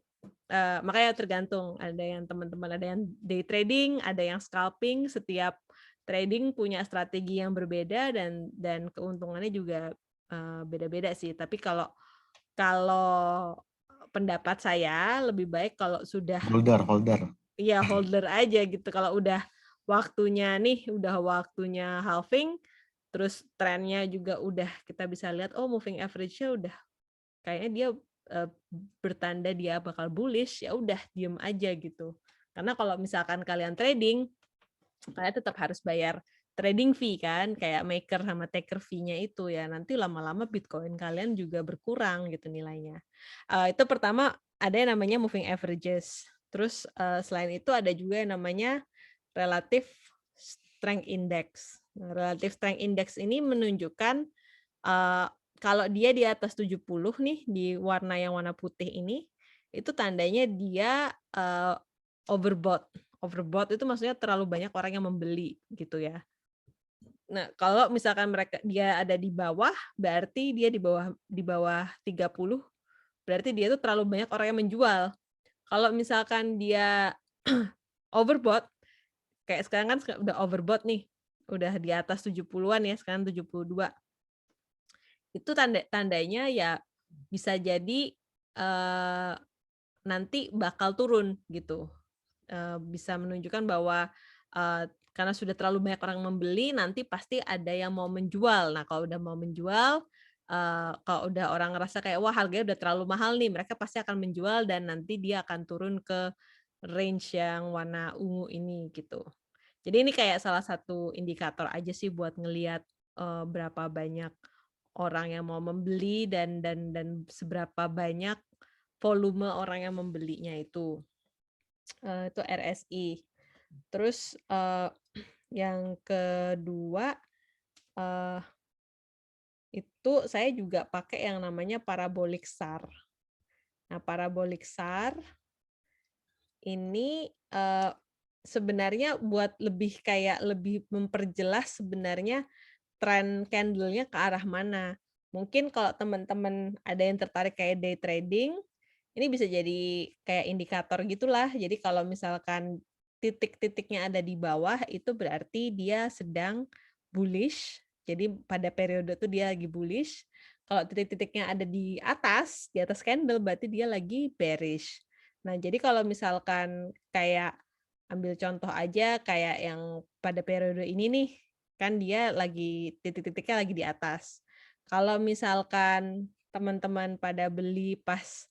makanya tergantung, ada yang teman-teman, ada yang day trading, ada yang scalping. Setiap trading punya strategi yang berbeda dan keuntungannya juga beda-beda sih. Tapi kalau pendapat saya lebih baik kalau sudah holder. Iya, holder aja gitu. Kalau udah waktunya halving, terus trennya juga udah kita bisa lihat, oh moving average-nya udah kayaknya dia bertanda dia bakal bullish, ya udah diem aja gitu. Karena kalau misalkan kalian trading, kalian tetap harus bayar trading fee kan, kayak maker sama taker fee-nya itu ya. Nanti lama-lama Bitcoin kalian juga berkurang gitu nilainya. Itu pertama ada yang namanya moving averages. Terus selain itu ada juga yang namanya relative strength index. Nah, relative strength index ini menunjukkan kalau dia di atas 70 nih, di warna putih ini, itu tandanya dia overbought. Overbought itu maksudnya terlalu banyak orang yang membeli gitu ya. Nah, kalau misalkan dia ada di bawah, berarti dia di bawah 30, berarti dia itu terlalu banyak orang yang menjual. Kalau misalkan dia overbought, kayak sekarang kan udah overbought nih, udah di atas 70-an ya, sekarang 72. Itu tandanya ya bisa jadi nanti bakal turun gitu. Bisa menunjukkan bahwa karena sudah terlalu banyak orang membeli, nanti pasti ada yang mau menjual. Nah, kalau udah mau menjual, kalau udah orang ngerasa kayak wah harganya udah terlalu mahal nih, mereka pasti akan menjual dan nanti dia akan turun ke range yang warna ungu ini gitu. Jadi ini kayak salah satu indikator aja sih buat ngelihat berapa banyak orang yang mau membeli dan seberapa banyak volume orang yang membelinya itu. Itu RSI. Terus yang kedua itu saya juga pakai yang namanya parabolic SAR. Nah, parabolic SAR ini sebenarnya buat lebih memperjelas sebenarnya tren candle-nya ke arah mana. Mungkin kalau teman-teman ada yang tertarik kayak day trading, ini bisa jadi kayak indikator gitulah. Jadi kalau misalkan titik-titiknya ada di bawah, itu berarti dia sedang bullish. Jadi pada periode itu dia lagi bullish. Kalau titik-titiknya ada di atas candle, berarti dia lagi bearish. Nah, jadi kalau misalkan kayak ambil contoh aja kayak yang pada periode ini nih, kan dia lagi titik-titiknya lagi di atas. Kalau misalkan teman-teman pada beli pas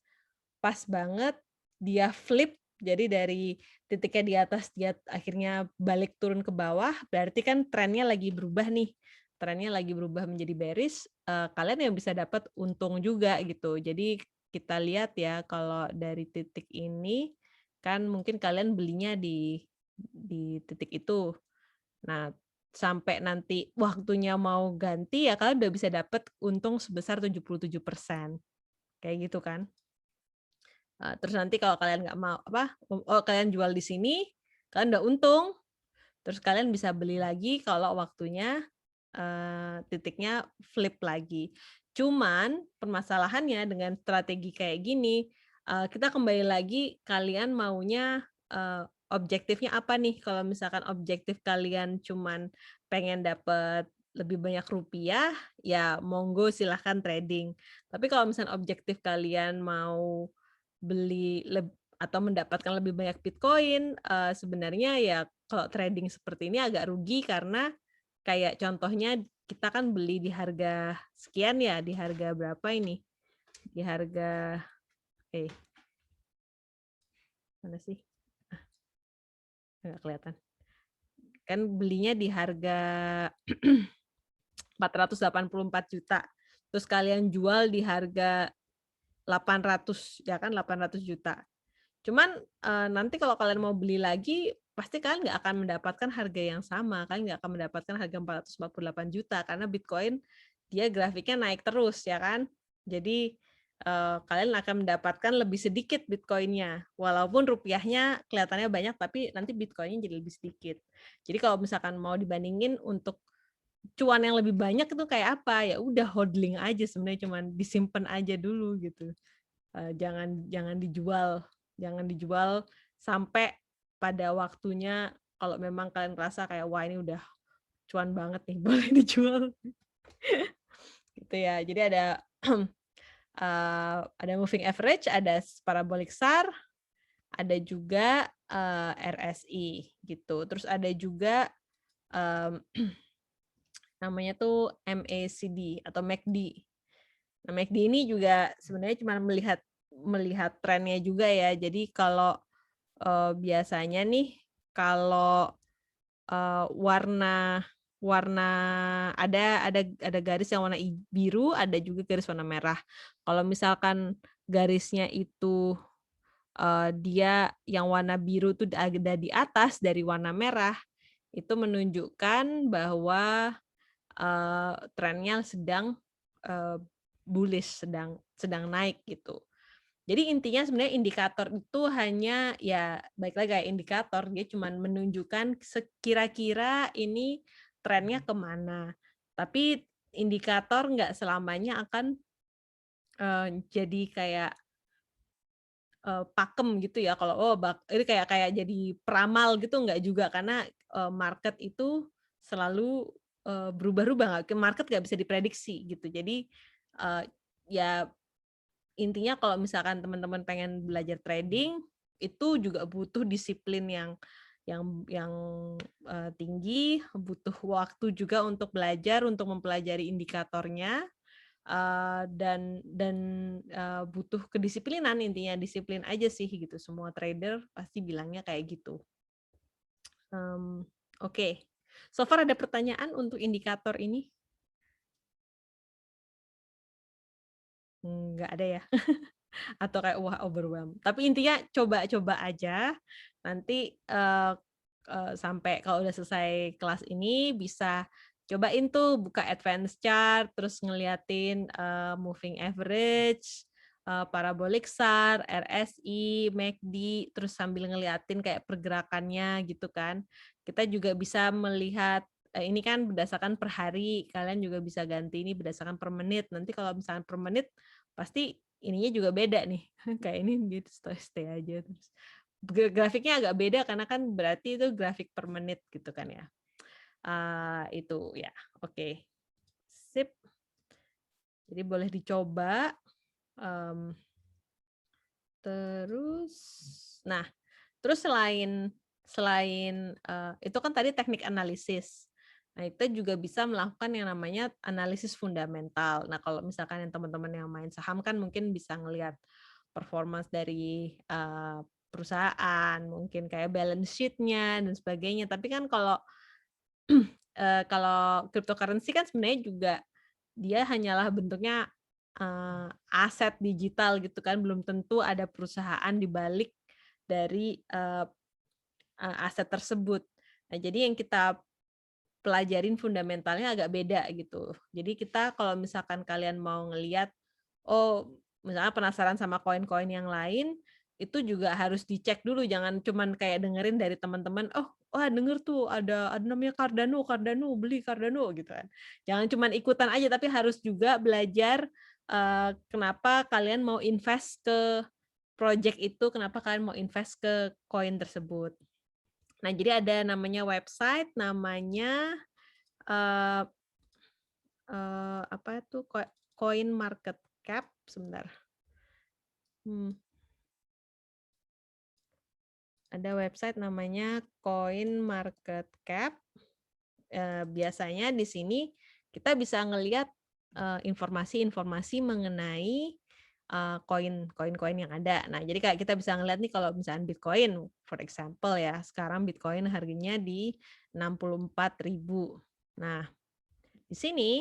banget, dia flip, jadi dari titiknya di atas dia akhirnya balik turun ke bawah, berarti kan trennya lagi berubah nih. Trennya lagi berubah menjadi bearish, kalian yang bisa dapat untung juga gitu. Jadi kita lihat ya kalau dari titik ini kan mungkin kalian belinya di titik itu. Nah, sampai nanti waktunya mau ganti ya kalian udah bisa dapat untung sebesar 77%. Kayak gitu kan. Terus nanti kalau kalian nggak mau kalian jual di sini, kalian udah untung, terus kalian bisa beli lagi kalau waktunya titiknya flip lagi. Cuman permasalahannya dengan strategi kayak gini, kita kembali lagi kalian maunya objektifnya apa nih? Kalau misalkan objektif kalian cuman pengen dapat lebih banyak rupiah, ya monggo silahkan trading. Tapi kalau misalkan objektif kalian mau beli atau mendapatkan lebih banyak Bitcoin, sebenarnya ya kalau trading seperti ini agak rugi karena kayak contohnya kita kan beli di harga sekian ya, di harga berapa ini? Di harga mana sih? Nggak kelihatan. Kan belinya di harga 484 juta. Terus kalian jual di harga 800 ya kan 800 juta. Cuman nanti kalau kalian mau beli lagi pasti kalian nggak akan mendapatkan harga yang sama, kalian nggak akan mendapatkan harga 448 juta karena Bitcoin dia grafiknya naik terus ya kan. Jadi kalian akan mendapatkan lebih sedikit Bitcoin-nya. Walaupun rupiahnya kelihatannya banyak tapi nanti Bitcoin-nya jadi lebih sedikit. Jadi kalau misalkan mau dibandingin untuk cuan yang lebih banyak itu kayak apa? Ya udah hodling aja sebenarnya, cuman disimpan aja dulu gitu. Jangan dijual sampai pada waktunya kalau memang kalian merasa kayak wah ini udah cuan banget nih boleh dijual gitu ya. Jadi ada ada moving average, ada parabolic SAR, ada juga RSI gitu. Terus ada juga namanya tuh MACD atau MACD. Nah, MACD ini juga sebenarnya cuma melihat trennya juga ya. Jadi kalau biasanya nih kalau warna ada garis yang warna biru, ada juga garis warna merah. Kalau misalkan garisnya itu dia yang warna biru itu ada di atas dari warna merah, itu menunjukkan bahwa trennya sedang bullish, sedang naik gitu. Jadi intinya sebenarnya indikator itu hanya ya baik lagi kayak indikator, dia cuma menunjukkan sekira-kira ini trennya kemana. Tapi indikator nggak selamanya akan jadi kayak pakem gitu ya. Kalau ini kayak jadi peramal gitu nggak juga karena market itu selalu berubah-ubah. Market nggak bisa diprediksi gitu. Jadi ya intinya kalau misalkan teman-teman pengen belajar trading itu juga butuh disiplin yang tinggi, butuh waktu juga untuk belajar, untuk mempelajari indikatornya, dan butuh kedisiplinan. Intinya disiplin aja sih gitu. Semua trader pasti bilangnya kayak gitu. Oke. So far ada pertanyaan untuk indikator ini? Nggak ada ya? Atau kayak wah overwhelm. Tapi intinya coba-coba aja. Nanti sampai kalau udah selesai kelas ini bisa cobain tuh buka advance chart, terus ngeliatin moving average, parabolic SAR, RSI, MACD, terus sambil ngeliatin kayak pergerakannya gitu kan. Kita juga bisa melihat ini kan berdasarkan per hari, kalian juga bisa ganti ini berdasarkan per menit. Nanti kalau misalnya per menit pasti ininya juga beda nih. Kayak ini gitu stay aja terus. Grafiknya agak beda karena kan berarti itu grafik per menit gitu kan ya. Itu ya. Oke. Sip. Jadi boleh dicoba. Terus, nah, terus selain itu kan tadi teknik analisis. Nah, kita juga bisa melakukan yang namanya analisis fundamental. Nah, kalau misalkan yang teman-teman yang main saham kan mungkin bisa ngelihat performance dari perusahaan, mungkin kayak balance sheet-nya dan sebagainya. Tapi kan kalau kalau cryptocurrency kan sebenarnya juga dia hanyalah bentuknya aset digital gitu kan, belum tentu ada perusahaan di balik dari aset tersebut. Nah, jadi yang kita pelajarin fundamentalnya agak beda gitu. Jadi kita kalau misalkan kalian mau ngelihat, oh misalnya penasaran sama koin-koin yang lain, itu juga harus dicek dulu, jangan cuman kayak dengerin dari teman-teman, oh wah denger tuh ada namanya Cardano, beli Cardano gitu kan. Jangan cuman ikutan aja, tapi harus juga belajar kenapa kalian mau invest ke project itu, kenapa kalian mau invest ke koin tersebut. Nah, jadi ada namanya website, namanya apa itu Coin Market Cap, sebentar. Ada website namanya Coin Market Cap. Biasanya di sini kita bisa ngelihat informasi-informasi mengenai koin-koin yang ada. Nah, jadi kayak kita bisa ngeliat nih kalau misalnya Bitcoin, for example ya, sekarang Bitcoin harganya di 64.000. Nah, di sini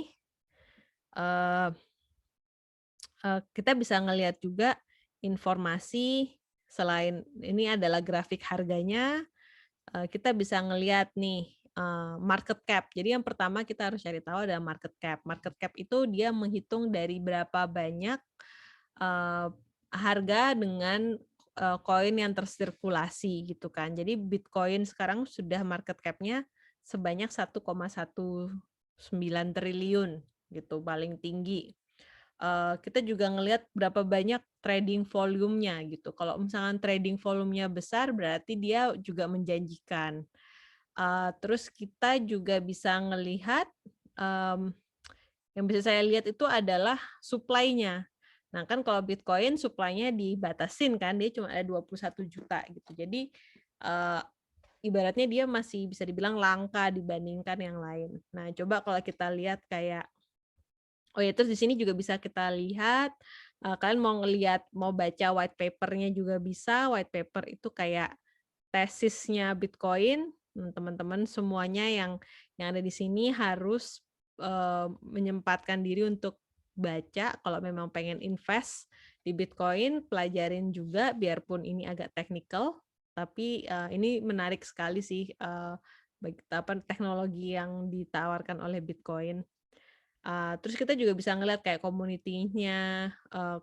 kita bisa ngelihat juga informasi selain ini adalah grafik harganya, kita bisa ngelihat nih market cap. Jadi yang pertama kita harus cari tahu adalah market cap. Market cap itu dia menghitung dari berapa banyak harga dengan koin yang tersirkulasi gitu kan. Jadi Bitcoin sekarang sudah market cap-nya sebanyak 1,19 triliun gitu, paling tinggi. Kita juga ngelihat berapa banyak trading volume-nya gitu. Kalau misalkan trading volume-nya besar berarti dia juga menjanjikan. Terus kita juga bisa ngelihat yang bisa saya lihat itu adalah supply-nya. Nah, kan kalau Bitcoin supply-nya dibatasin kan, dia cuma ada 21 juta gitu. Jadi ibaratnya dia masih bisa dibilang langka dibandingkan yang lain. Nah, coba kalau kita lihat kayak terus di sini juga bisa kita lihat, kalian mau baca white paper-nya juga bisa. White paper itu kayak tesisnya Bitcoin. Teman-teman semuanya yang ada di sini harus menyempatkan diri untuk baca. Kalau memang pengen invest di Bitcoin, pelajarin juga biarpun ini agak teknikal, tapi ini menarik sekali sih teknologi yang ditawarkan oleh Bitcoin. Terus kita juga bisa ngeliat kayak community-nya,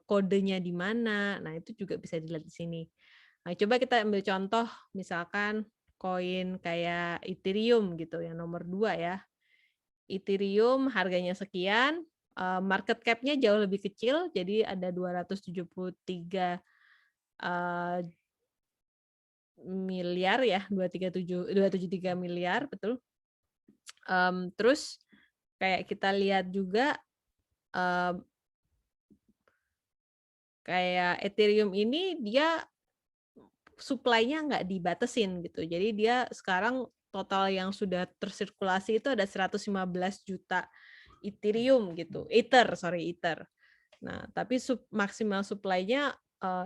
kodenya di mana. Nah, itu juga bisa dilihat di sini. Nah, coba kita ambil contoh misalkan koin kayak Ethereum gitu yang nomor 2 ya. Ethereum harganya sekian, market cap-nya jauh lebih kecil, jadi ada 273 miliar ya, 273 miliar, betul. Terus kayak kita lihat juga kayak Ethereum ini dia supply-nya nggak dibatasin gitu. Jadi dia sekarang total yang sudah tersirkulasi itu ada 115 juta Ethereum gitu. Ether. Nah, tapi maksimal supply-nya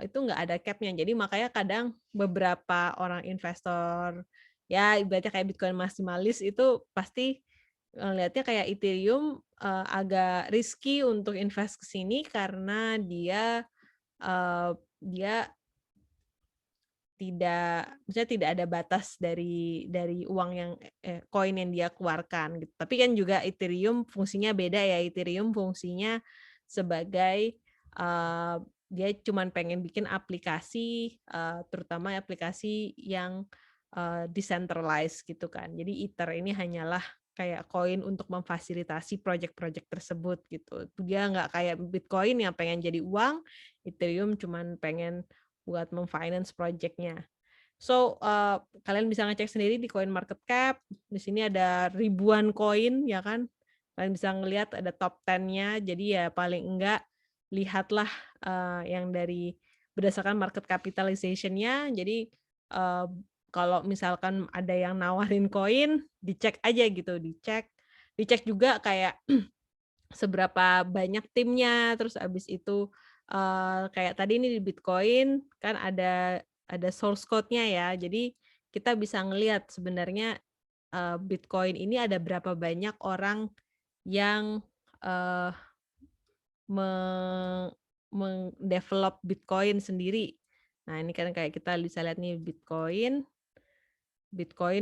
itu nggak ada cap-nya. Jadi makanya kadang beberapa orang investor ya ibaratnya kayak Bitcoin maksimalis itu pasti lihatnya kayak Ethereum agak risky untuk invest ke sini karena dia tidak ada batas dari uang yang koin yang dia keluarkan gitu. Tapi kan juga Ethereum fungsinya beda ya. Ethereum fungsinya sebagai dia cuma pengen bikin aplikasi, terutama aplikasi yang decentralized gitu kan. Jadi Ether ini hanyalah kayak koin untuk memfasilitasi project-project tersebut gitu. Dia nggak kayak Bitcoin yang pengen jadi uang, Ethereum cuma pengen buat memfinance project-nya. So, kalian bisa ngecek sendiri di Coin Market Cap. Di sini ada ribuan koin, ya kan? Kalian bisa ngelihat ada top 10-nya. Jadi ya paling enggak lihatlah yang dari berdasarkan market capitalization-nya. Jadi kalau misalkan ada yang nawarin koin, dicek aja gitu, dicek juga kayak seberapa banyak timnya, terus abis itu kayak tadi ini di Bitcoin kan ada source code-nya ya, jadi kita bisa ngelihat sebenarnya Bitcoin ini ada berapa banyak orang yang mendevelop Bitcoin sendiri. Nah ini kan kayak kita bisa lihat nih Bitcoin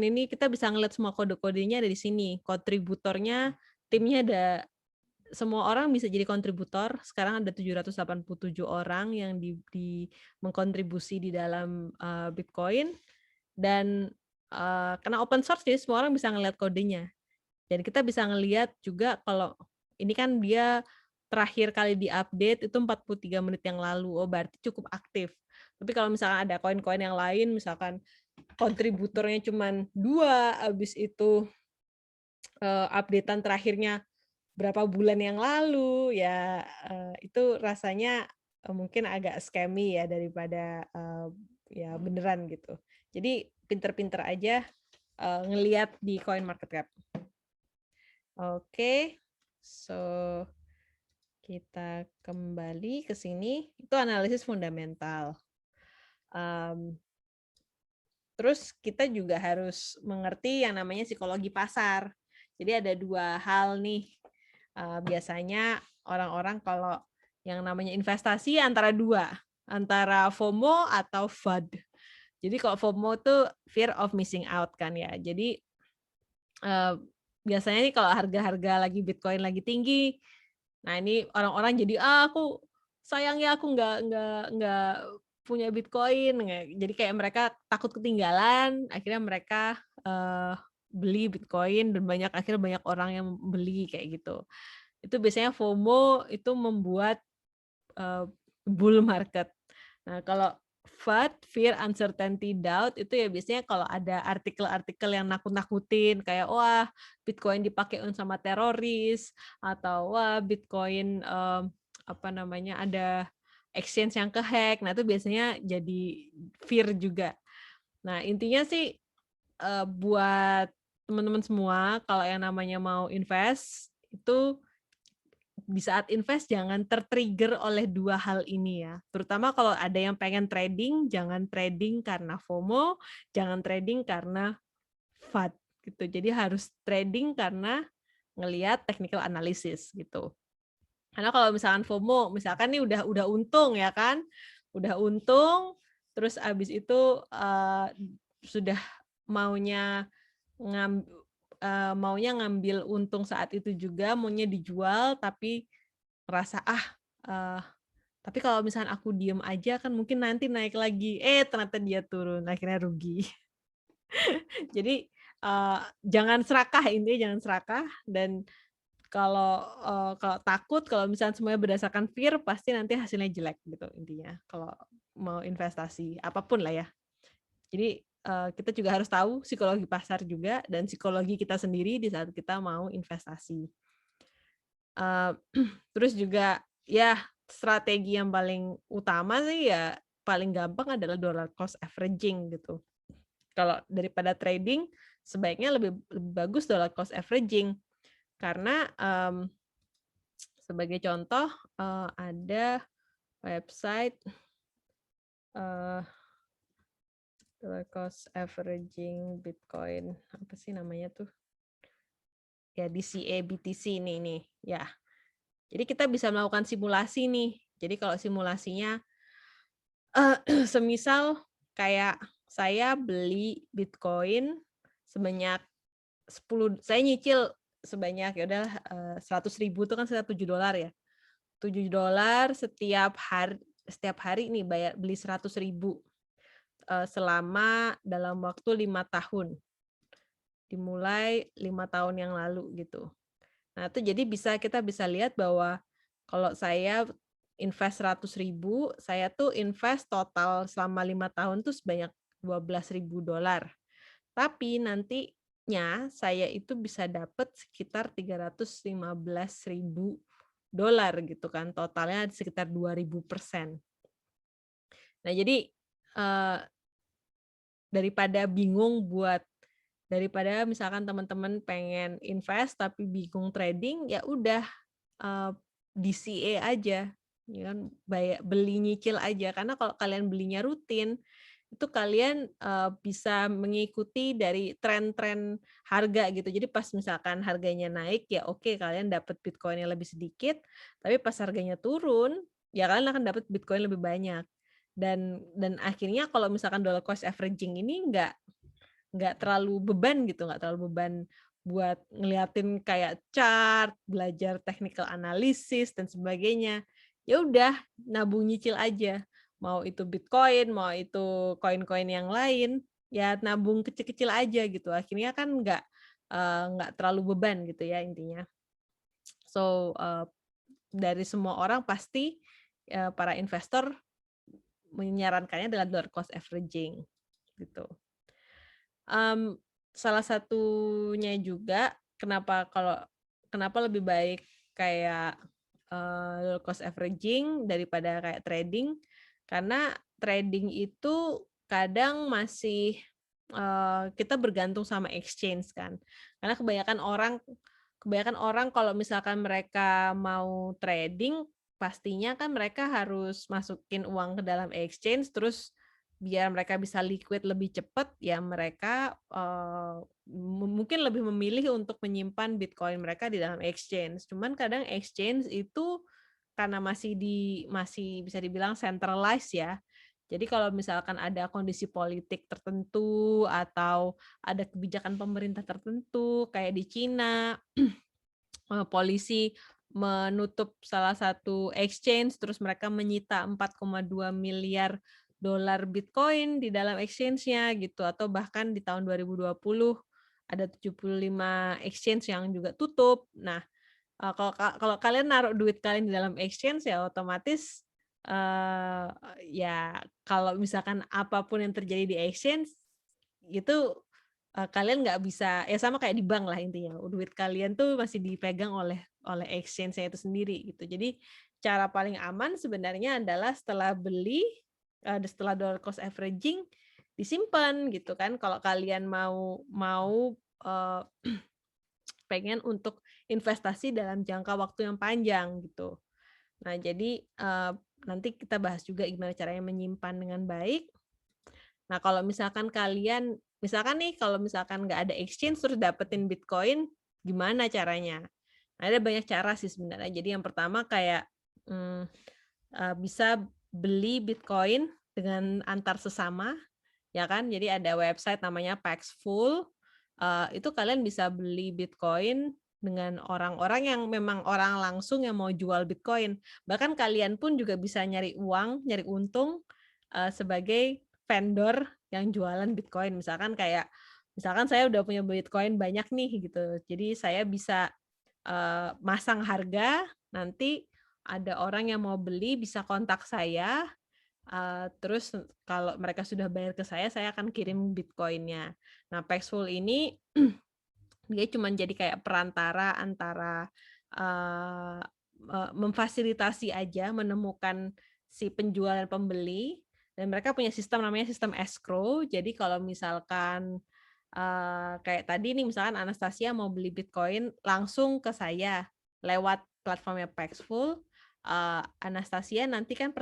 ini kita bisa ngeliat semua kode-kodenya ada di sini. Kontributornya, timnya ada, semua orang bisa jadi kontributor. Sekarang ada 787 orang yang mengkontribusi di dalam Bitcoin. Dan karena open source, jadi semua orang bisa ngeliat kodenya. Dan kita bisa ngeliat juga kalau ini kan dia terakhir kali diupdate itu 43 menit yang lalu. Oh, berarti cukup aktif. Tapi kalau misalkan ada koin-koin yang lain, misalkan kontributornya cuma 2, habis itu updatean terakhirnya berapa bulan yang lalu, ya itu rasanya mungkin agak scammy ya daripada ya beneran gitu. Jadi pinter-pinter aja ngelihat di CoinMarketCap. Oke, so kita kembali ke sini. Itu analisis fundamental. Terus kita juga harus mengerti yang namanya psikologi pasar. Jadi ada 2 hal nih. Biasanya orang-orang kalau yang namanya investasi antara 2, antara FOMO atau FUD. Jadi kalau FOMO tuh fear of missing out kan ya. Jadi biasanya nih kalau harga-harga lagi Bitcoin lagi tinggi, nah ini orang-orang jadi aku sayangnya aku nggak punya Bitcoin, jadi kayak mereka takut ketinggalan, akhirnya mereka beli Bitcoin dan akhirnya banyak orang yang beli kayak gitu. Itu biasanya FOMO itu membuat bull market. Nah kalau FUD, fear, uncertainty, doubt, itu ya biasanya kalau ada artikel-artikel yang nakut-nakutin kayak wah Bitcoin dipakai sama teroris, atau wah Bitcoin ada exchange yang kehack. Nah itu biasanya jadi fear juga. Nah intinya sih buat teman-teman semua kalau yang namanya mau invest itu di saat invest jangan tertrigger oleh 2 hal ini ya. Terutama kalau ada yang pengen trading, jangan trading karena FOMO, jangan trading karena FUD gitu. Jadi harus trading karena ngelihat technical analysis gitu. Karena kalau misalkan FOMO, misalkan nih udah untung ya kan, udah untung, terus abis itu sudah maunya ngambil untung saat itu juga, maunya dijual, tapi merasa tapi kalau misalkan aku diem aja kan mungkin nanti naik lagi, ternyata dia turun, akhirnya rugi. Jadi jangan serakah, intinya jangan serakah, dan kalau takut, kalau misalnya semuanya berdasarkan fear, pasti nanti hasilnya jelek gitu intinya. Kalau mau investasi apapun lah ya. Jadi kita juga harus tahu psikologi pasar juga dan psikologi kita sendiri di saat kita mau investasi. Terus juga ya strategi yang paling utama sih ya paling gampang adalah dollar cost averaging gitu. Kalau daripada trading sebaiknya lebih bagus dollar cost averaging. Karena sebagai contoh ada website dollar cost averaging Bitcoin, apa sih namanya tuh? Ya DCA BTC nih ya. Jadi kita bisa melakukan simulasi nih. Jadi kalau simulasinya semisal kayak saya beli Bitcoin sebanyak 10, saya nyicil sebanyak ya udah 100.000 itu kan sekitar $7 ya. $7 setiap hari nih beli 100.000 selama dalam waktu 5 tahun. Dimulai 5 tahun yang lalu gitu. Nah, itu jadi kita bisa lihat bahwa kalau saya invest 100.000, saya tuh invest total selama 5 tahun tuh sebanyak $12.000. Tapi nantinya saya itu bisa dapat sekitar $315.000 gitu kan, totalnya sekitar 2.000%. Nah, jadi daripada misalkan teman-teman pengen invest tapi bingung trading, ya udah DCA aja, ya kan, beli nyicil aja. Karena kalau kalian belinya rutin, itu kalian bisa mengikuti dari tren-tren harga gitu. Jadi pas misalkan harganya naik, ya oke, kalian dapat Bitcoin yang lebih sedikit, tapi pas harganya turun, ya kalian akan dapat Bitcoin lebih banyak. Dan akhirnya kalau misalkan dollar cost averaging ini nggak terlalu beban gitu, nggak terlalu beban buat ngeliatin kayak chart, belajar technical analysis dan sebagainya. Ya udah, nabung nyicil aja. Mau itu Bitcoin, mau itu koin-koin yang lain, ya nabung kecil-kecil aja gitu. Akhirnya kan nggak terlalu beban gitu ya intinya. So dari semua orang pasti para investor menyarankannya adalah dollar cost averaging gitu. Salah satunya juga kenapa lebih baik kayak dollar cost averaging daripada kayak trading, karena trading itu kadang masih kita bergantung sama exchange kan. Karena kebanyakan orang kalau misalkan mereka mau trading, pastinya kan mereka harus masukin uang ke dalam exchange, terus biar mereka bisa liquid lebih cepat, ya mereka mungkin lebih memilih untuk menyimpan Bitcoin mereka di dalam exchange. Cuman kadang exchange itu karena masih bisa dibilang centralized ya. Jadi kalau misalkan ada kondisi politik tertentu atau ada kebijakan pemerintah tertentu kayak di Cina, polisi menutup salah satu exchange, terus mereka menyita 4,2 miliar dolar Bitcoin di dalam exchange-nya gitu, atau bahkan di tahun 2020 ada 75 exchange yang juga tutup. Nah, kalau kalian naruh duit kalian di dalam exchange, ya otomatis ya kalau misalkan apapun yang terjadi di exchange gitu, kalian nggak bisa, ya sama kayak di bank lah intinya, duit kalian tuh masih dipegang oleh exchange-nya itu sendiri gitu. Jadi cara paling aman sebenarnya adalah setelah beli, setelah dollar cost averaging, disimpan gitu kan. Kalau kalian mau pengen untuk investasi dalam jangka waktu yang panjang gitu. Nah, jadi nanti kita bahas juga gimana caranya menyimpan dengan baik. Nah, kalau misalkan kalau misalkan nggak ada exchange terus dapetin Bitcoin, gimana caranya? Nah, ada banyak cara sih sebenarnya. Jadi yang pertama kayak bisa beli Bitcoin dengan antar sesama, ya kan? Jadi ada website namanya Paxful. Itu kalian bisa beli Bitcoin dengan orang-orang yang memang orang langsung yang mau jual Bitcoin. Bahkan kalian pun juga bisa nyari untung sebagai vendor yang jualan Bitcoin. Misalkan saya udah punya Bitcoin banyak nih gitu. Jadi saya bisa masang harga, nanti ada orang yang mau beli bisa kontak saya. Terus kalau mereka sudah bayar ke saya akan kirim Bitcoin-nya. Nah, Paxful ini dia cuma jadi kayak perantara antara memfasilitasi aja menemukan si penjual dan pembeli, dan mereka punya sistem namanya sistem escrow. Jadi kalau misalkan kayak tadi nih, misalkan Anastasia mau beli Bitcoin langsung ke saya lewat platformnya Paxful, Anastasia nanti kan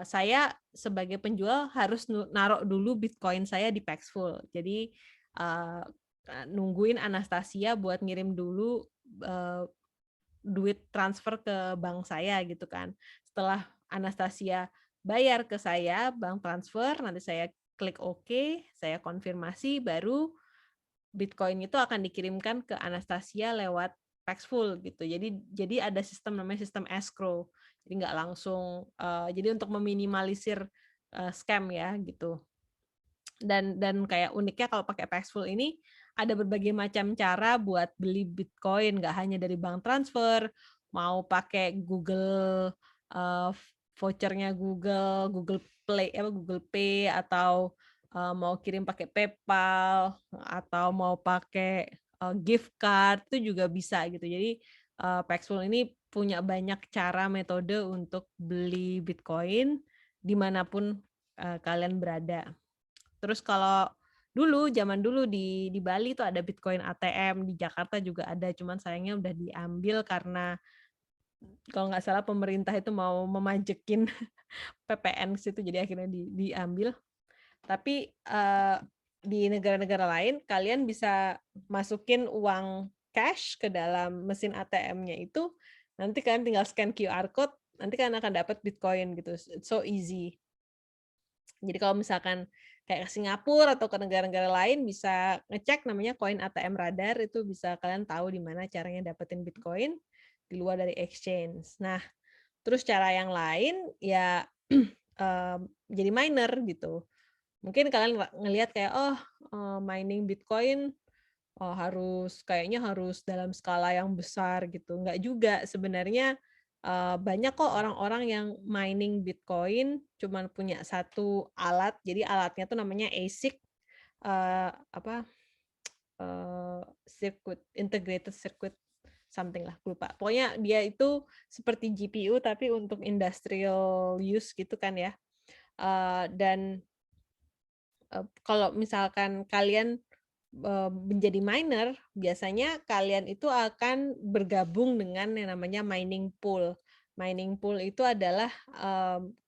saya sebagai penjual harus naruh dulu Bitcoin saya di Paxful. Jadi nungguin Anastasia buat ngirim dulu duit transfer ke bank saya gitu kan. Setelah Anastasia bayar ke saya bank transfer, nanti saya klik OK, saya konfirmasi, baru Bitcoin itu akan dikirimkan ke Anastasia lewat Paxful gitu. Jadi ada sistem namanya sistem escrow. Jadi nggak langsung. Jadi untuk meminimalisir scam ya gitu. Dan kayak uniknya kalau pakai Paxful ini ada berbagai macam cara buat beli Bitcoin, nggak hanya dari bank transfer, mau pakai Google vouchernya Google Pay, atau mau kirim pakai PayPal, atau mau pakai gift card, itu juga bisa gitu. Jadi Paxful ini punya banyak cara metode untuk beli Bitcoin, dimanapun kalian berada. Terus kalau zaman dulu di Bali tuh ada Bitcoin ATM, di Jakarta juga ada, cuman sayangnya udah diambil karena kalau nggak salah pemerintah itu mau memajekin PPN situ, jadi akhirnya diambil. Tapi di negara-negara lain kalian bisa masukin uang cash ke dalam mesin ATM-nya itu, nanti kalian tinggal scan QR code, nanti kalian akan dapat Bitcoin gitu. It's so easy. Jadi kalau misalkan kayak ke Singapura atau ke negara-negara lain bisa ngecek namanya Coin ATM Radar, itu bisa kalian tahu di mana caranya dapetin Bitcoin di luar dari exchange. Nah, terus cara yang lain ya jadi miner gitu. Mungkin kalian ngelihat kayak mining Bitcoin kayaknya harus dalam skala yang besar gitu. Enggak juga sebenarnya. Banyak kok orang-orang yang mining Bitcoin cuman punya satu alat. Jadi alatnya tuh namanya ASIC, integrated circuit something lah, lupa. Pokoknya dia itu seperti GPU tapi untuk industrial use gitu kan ya. Dan kalau misalkan kalian menjadi miner, biasanya kalian itu akan bergabung dengan yang namanya mining pool. Mining pool itu adalah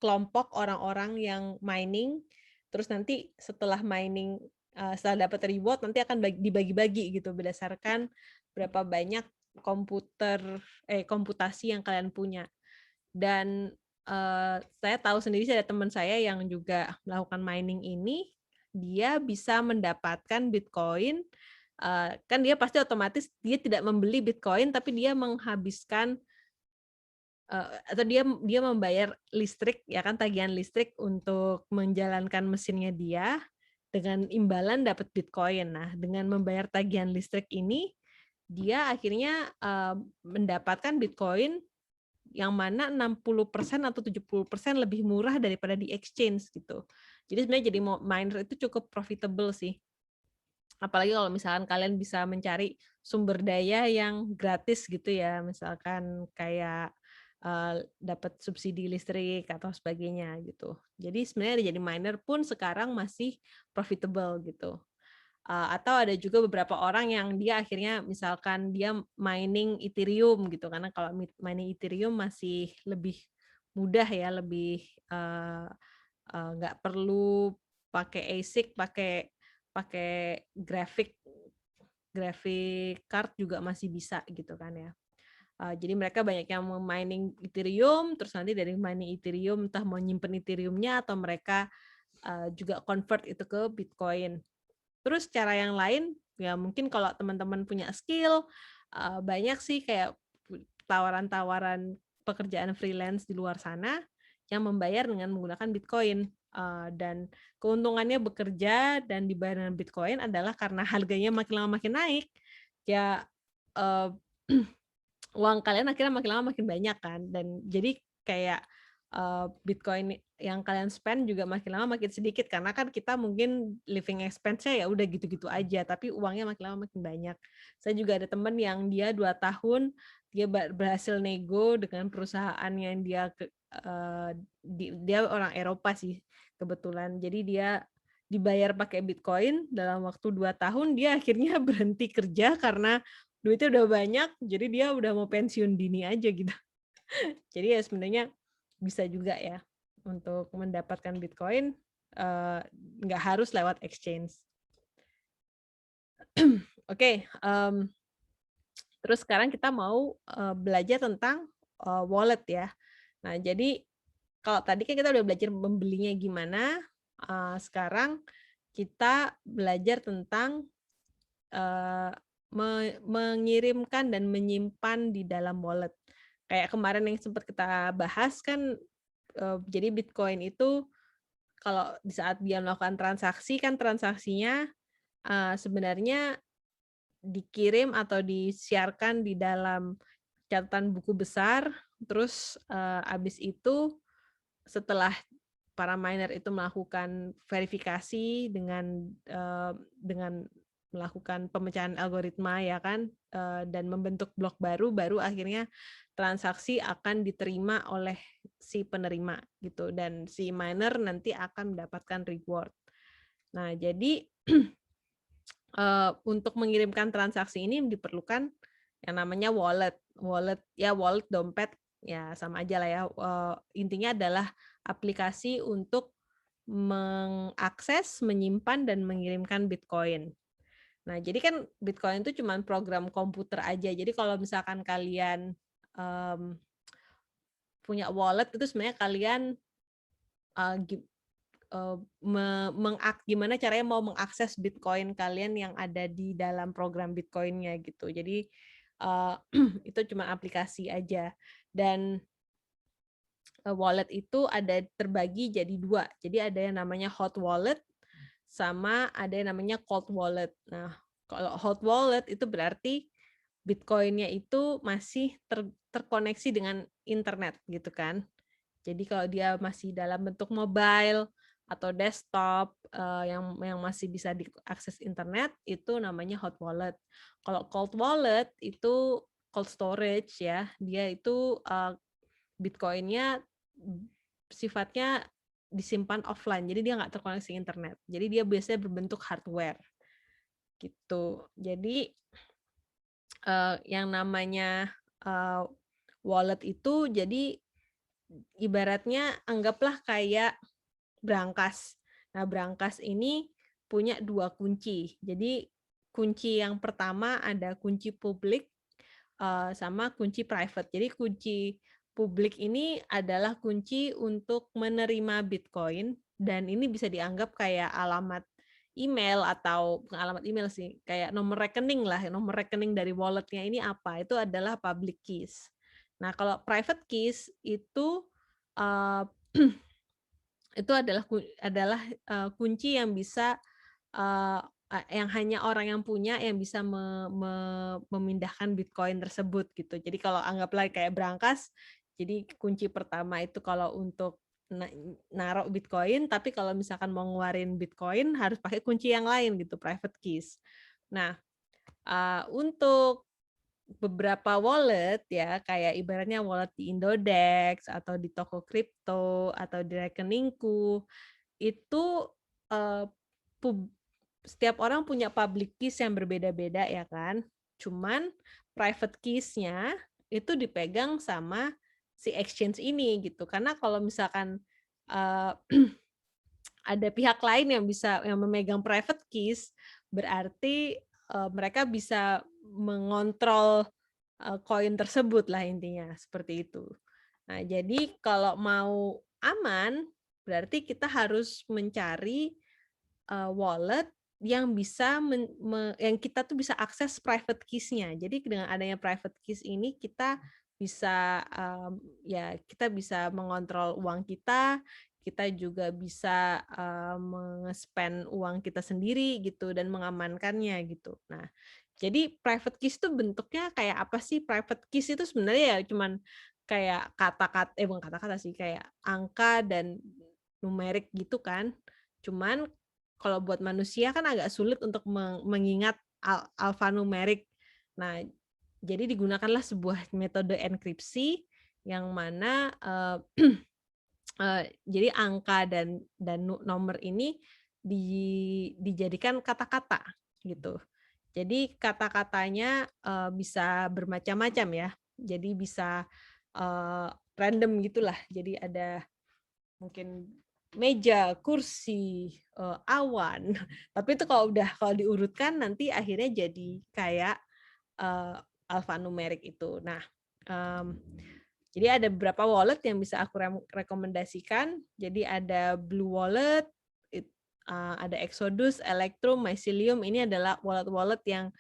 kelompok orang-orang yang mining, terus nanti setelah mining, setelah dapat reward, nanti akan dibagi-bagi gitu berdasarkan berapa banyak komputasi yang kalian punya. Dan saya tahu sendiri, ada teman saya yang juga melakukan mining ini, dia bisa mendapatkan Bitcoin, kan dia pasti otomatis dia tidak membeli Bitcoin, tapi dia menghabiskan atau dia membayar listrik, ya kan, tagihan listrik untuk menjalankan mesinnya dia, dengan imbalan dapat Bitcoin. Nah, dengan membayar tagihan listrik ini, dia akhirnya mendapatkan Bitcoin yang mana 60% atau 70% lebih murah daripada di exchange gitu. Jadi sebenarnya jadi miner itu cukup profitable sih. Apalagi kalau misalkan kalian bisa mencari sumber daya yang gratis gitu ya, misalkan kayak dapat subsidi listrik atau sebagainya gitu. Jadi sebenarnya jadi miner pun sekarang masih profitable gitu. Atau ada juga beberapa orang yang dia akhirnya misalkan dia mining Ethereum gitu, karena kalau mining Ethereum masih lebih mudah ya, lebih nggak perlu pakai ASIC, pakai graphic card juga masih bisa gitu kan ya. Jadi mereka banyak yang mining Ethereum, terus nanti dari mining Ethereum entah mau nyimpen Ethereum-nya atau mereka juga convert itu ke Bitcoin. Terus cara yang lain, ya mungkin kalau teman-teman punya skill, banyak sih kayak tawaran-tawaran pekerjaan freelance di luar sana yang membayar dengan menggunakan Bitcoin. Dan keuntungannya bekerja dan dibayar dengan Bitcoin adalah karena harganya makin lama makin naik, ya uang kalian akhirnya makin lama makin banyak kan. Dan jadi kayak Bitcoin yang kalian spend juga makin lama makin sedikit, karena kan kita mungkin living expense-nya ya udah gitu-gitu aja, tapi uangnya makin lama makin banyak. Saya juga ada teman yang dia 2 tahun dia berhasil nego dengan perusahaan yang dia orang Eropa sih kebetulan. Jadi dia dibayar pakai Bitcoin dalam waktu 2 tahun, dia akhirnya berhenti kerja karena duitnya udah banyak, jadi dia udah mau pensiun dini aja gitu. Jadi ya sebenarnya bisa juga ya untuk mendapatkan Bitcoin, nggak harus lewat exchange. Oke, terus sekarang kita mau belajar tentang wallet ya. Nah, jadi kalau tadi kan kita udah belajar membelinya gimana, sekarang kita belajar tentang mengirimkan dan menyimpan di dalam wallet. Kayak kemarin yang sempat kita bahas kan, jadi Bitcoin itu kalau di saat dia melakukan transaksi kan transaksinya sebenarnya dikirim atau disiarkan di dalam catatan buku besar, terus habis itu setelah para miner itu melakukan verifikasi dengan melakukan pemecahan algoritma ya kan, dan membentuk blok baru akhirnya transaksi akan diterima oleh si penerima gitu, dan si miner nanti akan mendapatkan reward. Nah, jadi untuk mengirimkan transaksi ini diperlukan yang namanya wallet dompet ya, sama aja lah ya. Intinya adalah aplikasi untuk mengakses, menyimpan dan mengirimkan Bitcoin. Nah, jadi kan Bitcoin itu cuma program komputer aja. Jadi kalau misalkan kalian punya wallet, itu sebenarnya kalian gimana caranya mau mengakses Bitcoin kalian yang ada di dalam program Bitcoin-nya gitu. Jadi itu cuma aplikasi aja. Dan wallet itu ada terbagi jadi 2. Jadi ada yang namanya hot wallet sama ada yang namanya cold wallet. Nah, kalau hot wallet itu berarti Bitcoin-nya itu masih terkoneksi dengan internet gitu kan. Jadi kalau dia masih dalam bentuk mobile atau desktop yang masih bisa diakses internet, itu namanya hot wallet. Kalau cold wallet itu cold storage ya, dia itu Bitcoin-nya sifatnya disimpan offline, jadi dia nggak terkoneksi internet. Jadi dia biasanya berbentuk hardware gitu. Jadi yang namanya wallet itu jadi ibaratnya anggaplah kayak brankas. Nah, brankas ini punya 2 kunci. Jadi kunci yang pertama ada kunci publik sama kunci private. Jadi kunci publik ini adalah kunci untuk menerima Bitcoin, dan ini bisa dianggap kayak alamat email atau bukan alamat email sih, kayak nomor rekening lah, nomor rekening dari walletnya ini apa, itu adalah public keys. Nah, kalau private keys itu itu adalah kunci yang bisa yang hanya orang yang punya yang bisa memindahkan Bitcoin tersebut gitu. Jadi kalau anggaplah kayak brankas, jadi kunci pertama itu kalau untuk naruh Bitcoin, tapi kalau misalkan mau ngeluarin Bitcoin harus pakai kunci yang lain gitu, private keys. Nah, untuk beberapa wallet ya, kayak ibaratnya wallet di Indodex atau di toko kripto atau di rekeningku, itu setiap orang punya public keys yang berbeda-beda ya kan. Cuman private keys-nya itu dipegang sama si exchange ini gitu. Karena kalau misalkan ada pihak lain yang memegang private keys, berarti mereka bisa mengontrol koin tersebut lah intinya, seperti itu. Nah, jadi kalau mau aman, berarti kita harus mencari wallet yang bisa yang kita tuh bisa akses private keys-nya. Jadi dengan adanya private keys ini kita bisa kita bisa mengontrol uang kita juga bisa meng-spend uang kita sendiri gitu dan mengamankannya gitu. Nah, jadi private keys itu bentuknya kayak apa sih? Private keys itu sebenarnya ya cuman kayak kata-kata bukan kata-kata sih, kayak angka dan numerik gitu kan. Cuman kalau buat manusia kan agak sulit untuk mengingat alfanumerik. Nah, jadi digunakanlah sebuah metode enkripsi yang mana jadi angka dan nomor ini dijadikan kata-kata gitu. Jadi kata-katanya bisa bermacam-macam ya. Jadi bisa random gitulah. Jadi ada mungkin meja, kursi, awan. Tapi itu kalau diurutkan nanti akhirnya jadi kayak alfanumerik itu. Nah, jadi ada beberapa wallet yang bisa aku rekomendasikan. Jadi ada Blue Wallet, ada Exodus, Electrum, Mycelium. Ini adalah wallet-wallet yang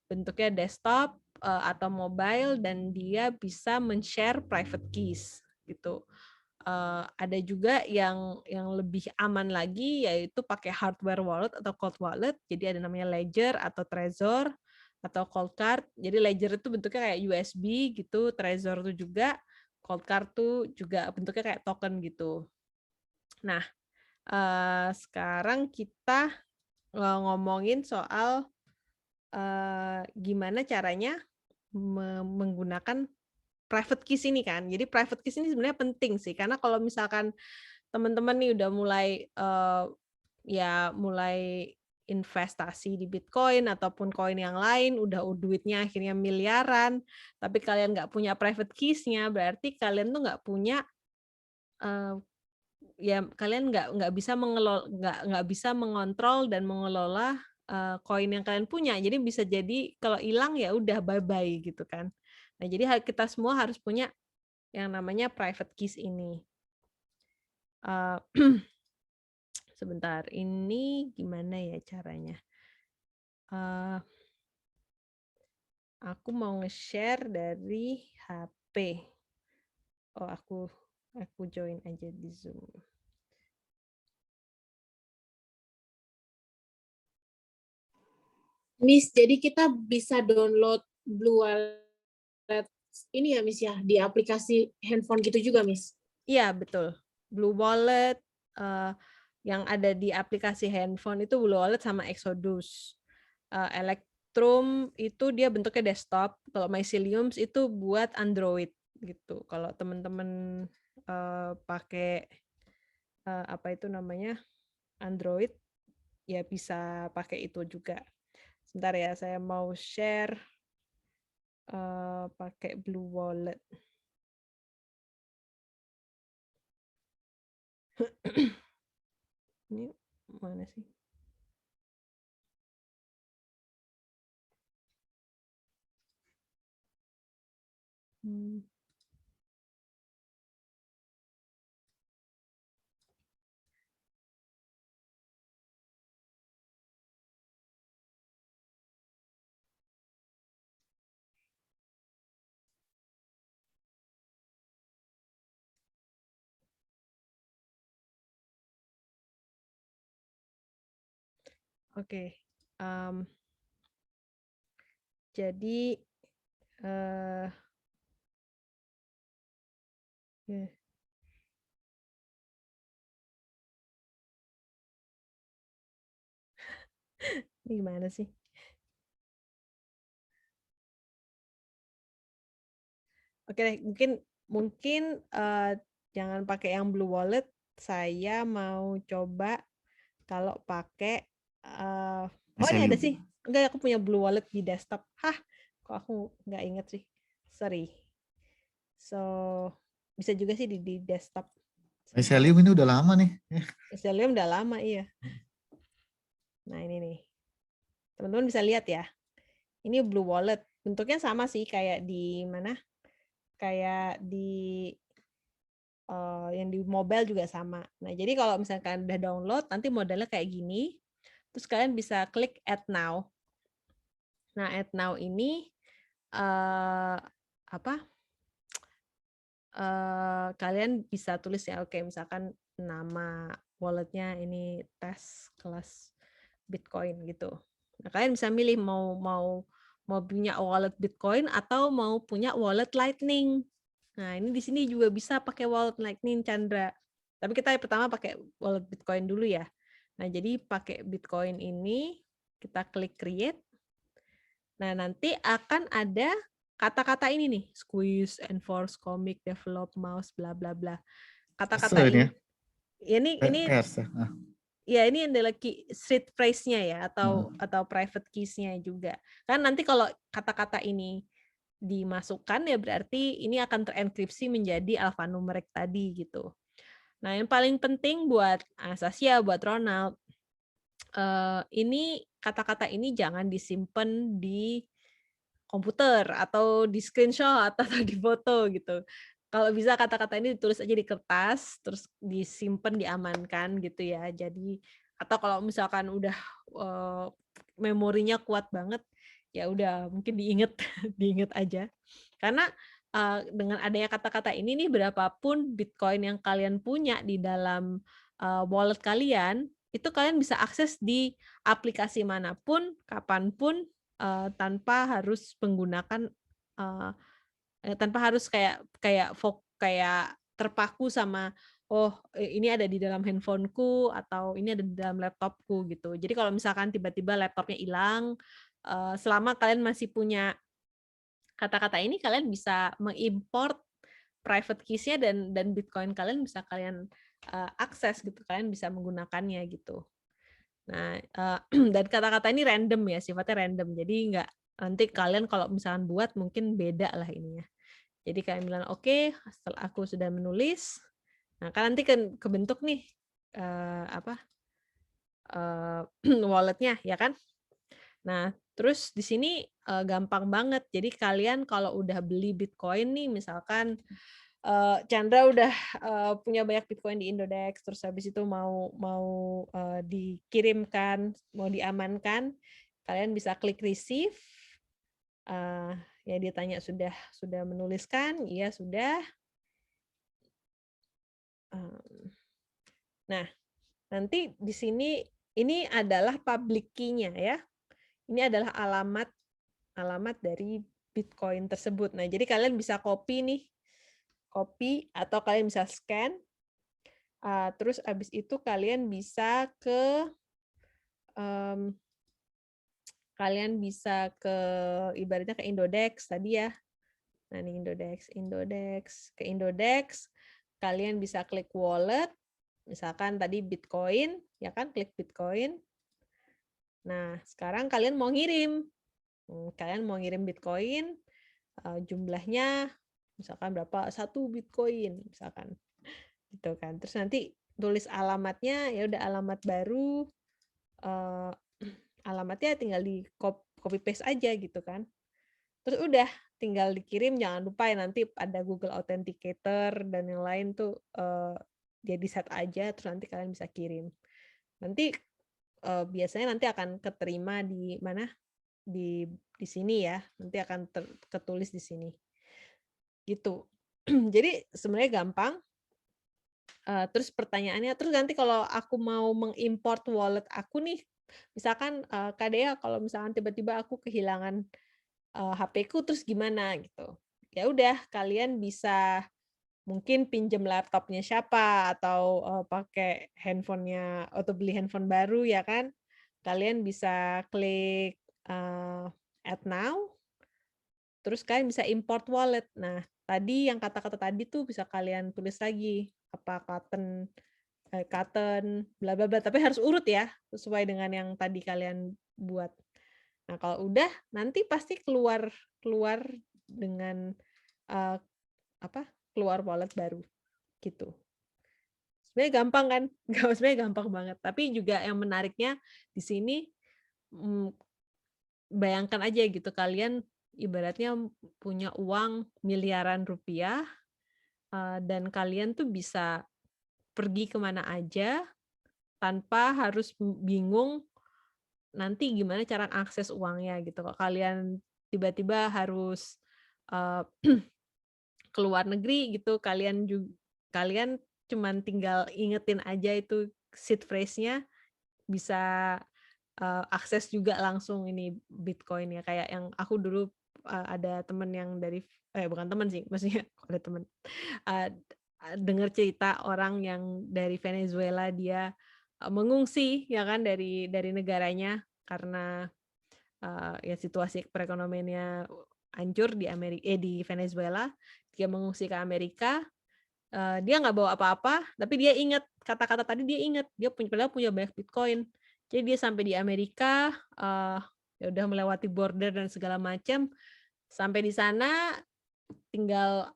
bentuknya desktop atau mobile dan dia bisa men-share private keys gitu. Ada juga yang lebih aman lagi yaitu pakai hardware wallet atau cold wallet. Jadi ada namanya Ledger atau Trezor atau Cold Card. Jadi Ledger itu bentuknya kayak USB gitu, Trezor itu juga, Cold Card tuh juga bentuknya kayak token gitu. Nah, sekarang kita ngomongin soal gimana caranya menggunakan private keys ini kan. Jadi private keys ini sebenarnya penting sih, karena kalau misalkan teman-teman nih udah mulai mulai investasi di Bitcoin ataupun koin yang lain, udah duitnya akhirnya miliaran, tapi kalian nggak punya private keys-nya, berarti kalian tuh nggak punya kalian nggak bisa mengontrol dan mengelola koin yang kalian punya. Jadi bisa jadi kalau hilang ya udah bye-bye gitu kan. Nah, jadi kita semua harus punya yang namanya private keys ini. Sebentar, ini gimana ya caranya? Aku mau nge-share dari HP. Oh, aku join aja di Zoom. Miss, jadi kita bisa download Blue Wallet ini ya, Miss ya, di aplikasi handphone gitu juga, Miss? Iya, betul. Blue Wallet yang ada di aplikasi handphone itu Blue Wallet sama Exodus. Electrum itu dia bentuknya desktop. Kalau Mycelium itu buat Android gitu. Kalau teman-teman pakai apa itu namanya Android, ya bisa pakai itu juga. Sebentar ya, saya mau share pakai Blue Wallet. Ini mana sih? Oke. Jadi ini gimana sih? Oke deh, mungkin jangan pakai yang Blue Wallet. Saya mau coba kalau pakai oh ini ada sih. Enggak, aku punya Blue Wallet di desktop. Hah, kok aku nggak inget sih. Sorry. So, bisa juga sih di desktop. Mycelium ini udah lama nih. Mycelium udah lama, iya. Nah, ini nih. Teman-teman bisa lihat ya. Ini Blue Wallet. Bentuknya sama sih kayak di mana? Kayak di yang di mobile juga sama. Nah, jadi kalau misalkan udah download, nanti modelnya kayak gini. Terus kalian bisa klik Add Now. Nah, Add Now ini kalian bisa tulis ya, oke, misalkan nama walletnya ini tes kelas Bitcoin gitu. Nah, kalian bisa milih mau punya wallet Bitcoin atau mau punya wallet Lightning. Nah, ini di sini juga bisa pakai wallet Lightning, Chandra. Tapi kita pertama pakai wallet Bitcoin dulu ya. Nah, jadi pakai Bitcoin ini, kita klik create. Nah, nanti akan ada kata-kata ini nih, squeeze, enforce, comic, develop, mouse, bla bla bla. Kata-kata ini. Ini ya ini adalah street phrase-nya ya atau private keys-nya juga. Kan nanti kalau kata-kata ini dimasukkan ya berarti ini akan terenkripsi menjadi alphanumeric tadi gitu. Nah, yang paling penting buat Anastasia, buat Ronald, ini kata-kata ini jangan disimpan di komputer atau di screenshot atau di foto gitu. Kalau bisa kata-kata ini ditulis aja di kertas, terus disimpan, diamankan gitu ya. Jadi atau kalau misalkan udah memorinya kuat banget, ya udah mungkin diinget aja. Karena dengan adanya kata-kata ini nih, berapapun Bitcoin yang kalian punya di dalam wallet kalian, itu kalian bisa akses di aplikasi manapun, kapanpun, tanpa harus menggunakan tanpa harus kayak terpaku sama ini ada di dalam handphoneku atau ini ada di dalam laptopku gitu. Jadi kalau misalkan tiba-tiba laptopnya hilang selama kalian masih punya kata-kata ini, kalian bisa mengimport private keys-nya dan Bitcoin kalian bisa kalian akses gitu, kalian bisa menggunakannya gitu. Nah, dan kata-kata ini random ya, sifatnya random. Jadi nggak, nanti kalian kalau misalkan buat mungkin beda lah ininya. Jadi kalian bilang, oke, setelah aku sudah menulis, nah kan nanti kebentuk nih walletnya, ya kan? Nah, terus di sini gampang banget. Jadi kalian kalau udah beli Bitcoin nih, misalkan Chandra udah punya banyak Bitcoin di Indodex, terus habis itu mau dikirimkan, mau diamankan, kalian bisa klik receive. Ya dia tanya sudah menuliskan, iya sudah. Nah, nanti di sini ini adalah public key-nya ya. Ini adalah alamat dari Bitcoin tersebut. Nah, jadi kalian bisa copy atau kalian bisa scan. Terus abis itu kalian bisa ke ibaratnya ke Indodex tadi ya. Nah, ini Indodex ke Indodex. Kalian bisa klik wallet. Misalkan tadi Bitcoin, ya kan, klik Bitcoin. Nah, sekarang kalian mau ngirim. Kalian mau ngirim Bitcoin, jumlahnya misalkan berapa, 1 Bitcoin misalkan. Gitu kan. Terus nanti tulis alamatnya, ya udah alamat baru, alamatnya tinggal di copy paste aja gitu kan. Terus udah tinggal dikirim, jangan lupa ya nanti ada Google Authenticator dan yang lain tuh jadi set aja, terus nanti kalian bisa kirim. Nanti biasanya nanti akan keterima di mana? Di sini ya, nanti akan ketulis di sini. Gitu. Jadi sebenarnya gampang. Terus pertanyaannya, terus nanti kalau aku mau mengimport wallet aku nih, misalkan Kak Dea, kalau misalkan tiba-tiba aku kehilangan HP-ku terus gimana gitu. Ya udah, kalian bisa mungkin pinjam laptopnya siapa atau pakai handphonenya atau beli handphone baru ya kan. Kalian bisa klik add now. Terus kalian bisa import wallet. Nah, tadi yang kata-kata tadi tuh bisa kalian tulis lagi apa cotton bla bla bla, tapi harus urut ya sesuai dengan yang tadi kalian buat. Nah, kalau udah nanti pasti keluar dengan keluar wallet baru gitu. Sebenarnya gampang kan? Sebenarnya gampang banget. Tapi juga yang menariknya di sini bayangkan aja gitu, kalian ibaratnya punya uang miliaran rupiah dan kalian tuh bisa pergi kemana aja tanpa harus bingung nanti gimana cara akses uangnya gitu. Kalau kalian tiba-tiba harus ke luar negeri gitu, kalian cuman tinggal ingetin aja itu seed phrase-nya, bisa akses juga langsung ini Bitcoin ya. Kayak yang aku dulu ada teman yang dari bukan teman sih, maksudnya ada teman dengar cerita orang yang dari Venezuela, dia mengungsi ya kan dari negaranya karena ya situasi perekonomiannya hancur di Venezuela. Dia mengungsi ke Amerika. Dia nggak bawa apa-apa, tapi dia ingat kata-kata tadi, dia padahal punya banyak Bitcoin. Jadi dia sampai di Amerika, ya udah melewati border dan segala macam. Sampai di sana tinggal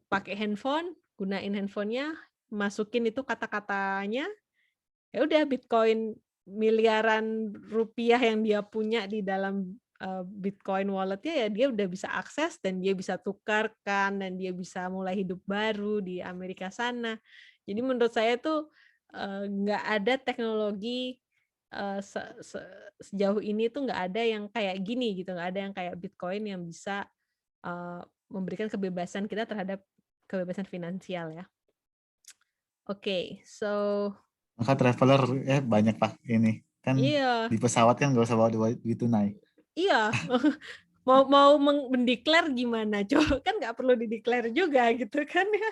pakai handphone, gunain handphonenya, masukin itu kata-katanya, ya udah Bitcoin miliaran rupiah yang dia punya di dalam Bitcoin walletnya, ya dia udah bisa akses dan dia bisa tukarkan dan dia bisa mulai hidup baru di Amerika sana. Jadi menurut saya tuh nggak ada teknologi sejauh ini tuh nggak ada yang kayak gini gitu, nggak ada yang kayak Bitcoin yang bisa memberikan kebebasan kita terhadap kebebasan finansial ya. Oke, so maka traveler banyak Pak ini kan. iya. Di pesawat kan nggak usah bawa duit tunai. Iya. mau mendeklar gimana? Coba kan nggak perlu dideklar juga gitu kan ya.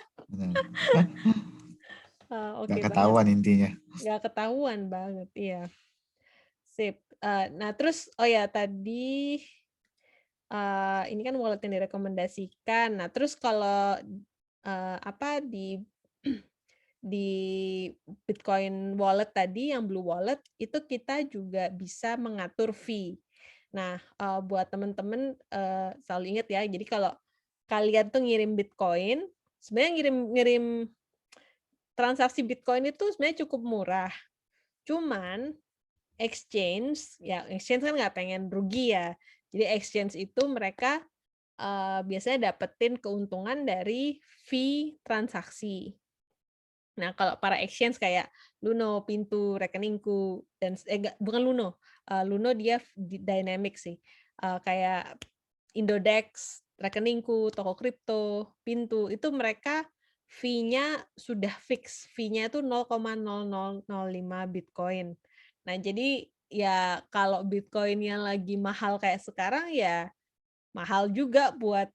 Oke Nggak ketahuan banget. intinya. Nggak ketahuan banget, iya. Sip. Nah terus oh ya tadi ini kan wallet yang direkomendasikan. Nah terus kalau apa di Bitcoin wallet tadi yang Blue Wallet itu kita juga bisa mengatur fee. Nah buat teman-teman selalu ingat ya. Jadi kalau kalian tuh ngirim Bitcoin, sebenarnya ngirim transaksi Bitcoin itu sebenarnya cukup murah. Cuman exchange kan nggak pengen rugi ya. Jadi exchange itu mereka biasanya dapetin keuntungan dari fee transaksi. Nah, kalau para exchange kayak Luno, Pintu, Rekeningku, dan bukan Luno, Luno dia dynamic sih. Kayak Indodex, Rekeningku, toko kripto, Pintu, itu mereka fee-nya sudah fix. Fee-nya itu 0,0005 Bitcoin. Nah, jadi ya kalau Bitcoin-nya lagi mahal kayak sekarang ya mahal juga buat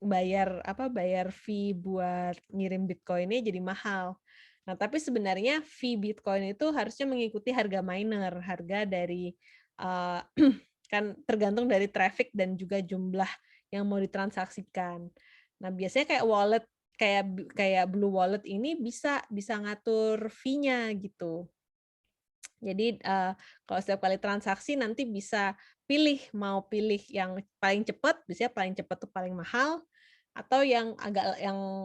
bayar fee buat ngirim Bitcoin-nya jadi mahal. Nah, tapi sebenarnya fee Bitcoin itu harusnya mengikuti harga miner, harga dari kan tergantung dari traffic dan juga jumlah yang mau ditransaksikan. Nah, biasanya kayak wallet kayak Blue Wallet ini bisa ngatur fee-nya gitu. Jadi kalau setiap kali transaksi nanti bisa mau pilih yang paling cepat, biasanya paling cepat tuh paling mahal, atau yang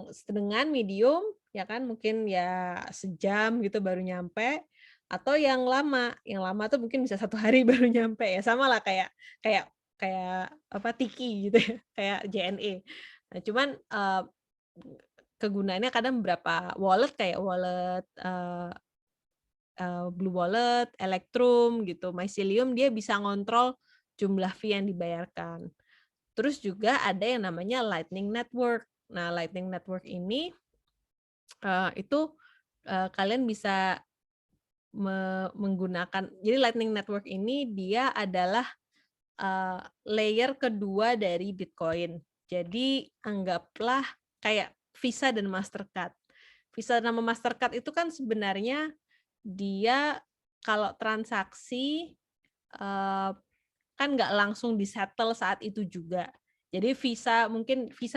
sedang medium, ya kan mungkin ya sejam gitu baru nyampe, atau yang lama tuh mungkin bisa 1 hari baru nyampe ya, sama lah kayak apa Tiki gitu ya, kayak JNE. Nah cuman kegunaannya kadang beberapa wallet kayak wallet Blue Wallet, Electrum gitu, Mycelium dia bisa ngontrol jumlah fee yang dibayarkan. Terus juga ada yang namanya Lightning Network. Nah, Lightning Network ini itu kalian bisa menggunakan. Jadi Lightning Network ini dia adalah layer kedua dari Bitcoin. Jadi anggaplah kayak Visa dan Mastercard. Visa dan Mastercard itu kan sebenarnya dia kalau transaksi kan nggak langsung disettle saat itu juga. Jadi Visa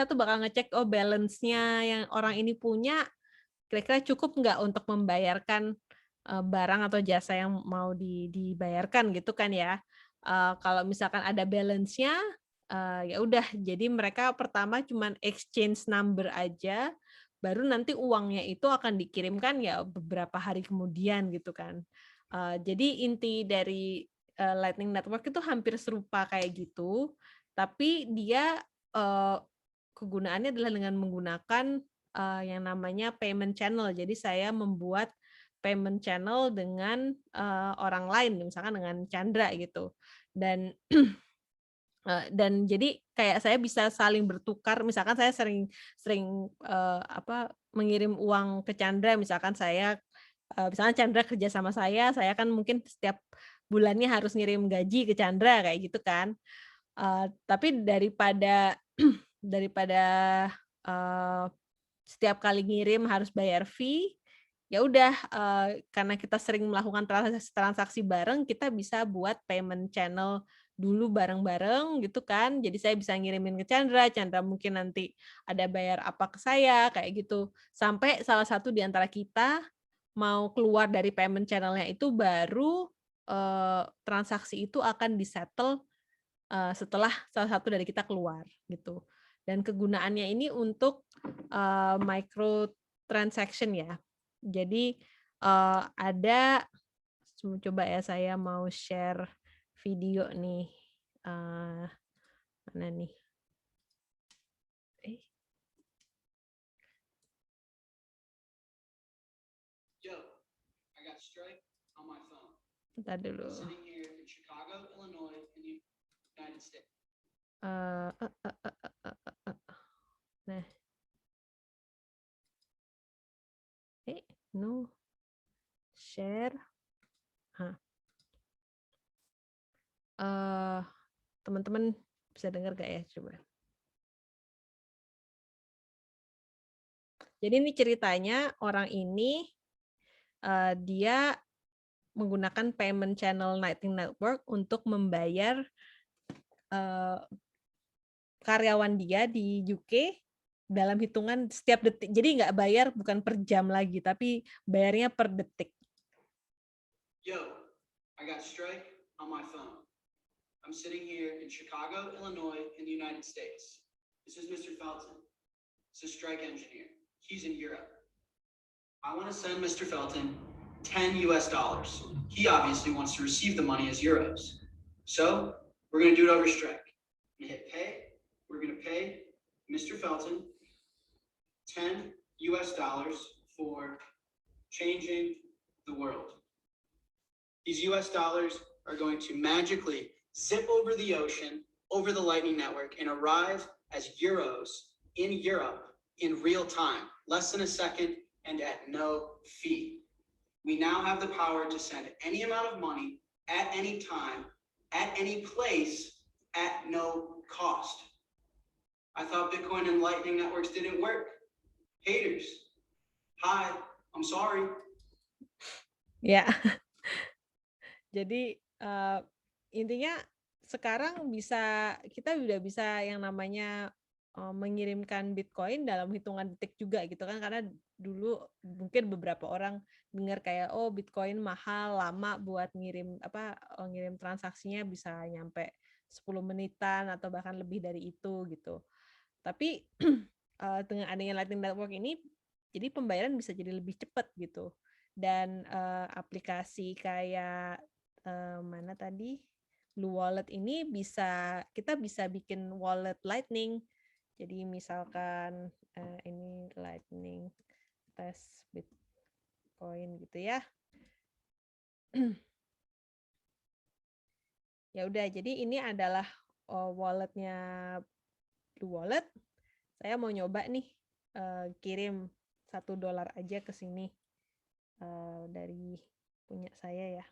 tuh bakal ngecek balance-nya yang orang ini punya kira-kira cukup nggak untuk membayarkan barang atau jasa yang mau dibayarkan gitu kan ya. Kalau misalkan ada balance-nya ya udah, jadi mereka pertama cuman exchange number aja, baru nanti uangnya itu akan dikirimkan ya beberapa hari kemudian gitu kan. Jadi inti dari Lightning Network itu hampir serupa kayak gitu, tapi dia kegunaannya adalah dengan menggunakan yang namanya payment channel. Jadi saya membuat payment channel dengan orang lain, misalkan dengan Chandra gitu. Dan jadi kayak saya bisa saling bertukar, misalkan saya sering mengirim uang ke Chandra, misalkan misalkan Chandra kerja sama saya kan mungkin setiap bulannya harus ngirim gaji ke Chandra kayak gitu kan. Tapi daripada setiap kali ngirim harus bayar fee, ya udah karena kita sering melakukan transaksi bareng, kita bisa buat payment channel dulu bareng-bareng gitu kan. Jadi saya bisa ngirimin ke Chandra mungkin nanti ada bayar apa ke saya kayak gitu. Sampai salah satu di antara kita mau keluar dari payment channel-nya itu baru transaksi itu akan disettle setelah salah satu dari kita keluar gitu. Dan kegunaannya ini untuk micro transaction ya. Jadi ada, coba ya saya mau share video nih. Mana nih? Bentar dulu. Nah. No. Share. Teman-teman bisa dengar gak ya? Coba. Jadi ini ceritanya orang ini dia menggunakan payment channel Lightning Network untuk membayar karyawan dia di UK dalam hitungan setiap detik. Jadi nggak bayar bukan per jam lagi, tapi bayarnya per detik. Yo, I got Strike on my phone. I'm sitting here in Chicago, Illinois, in the United States. This is Mr. Felton. This is Strike engineer. He's in Europe. I want to send Mr. Felton $10 US. He obviously wants to receive the money as euros. So we're going to do it over Strike. I'm going to hit pay. We're going to pay Mr. Felton $10 US for changing the world. These US dollars are going to magically zip over the ocean, over the Lightning Network, and arrive as euros in Europe in real time, less than a second and at no fee. We now have the power to send any amount of money at any time, at any place, at no cost. I thought Bitcoin and Lightning Networks didn't work. Haters, hi, I'm sorry. Ya. Jadi intinya sekarang kita udah bisa yang namanya mengirimkan Bitcoin dalam hitungan detik juga gitu kan, karena dulu mungkin beberapa orang dengar kayak Bitcoin mahal, lama buat ngirim transaksinya bisa nyampe 10 menitan atau bahkan lebih dari itu gitu. Tapi dengan adanya Lightning Network ini jadi pembayaran bisa jadi lebih cepat gitu. Dan aplikasi kayak mana tadi Blue Wallet ini kita bisa bikin wallet Lightning. Jadi misalkan ini Lightning test Bitcoin gitu ya. Ya udah, jadi ini adalah walletnya Blue Wallet. Saya mau nyoba nih kirim $1 aja ke sini dari punya saya ya.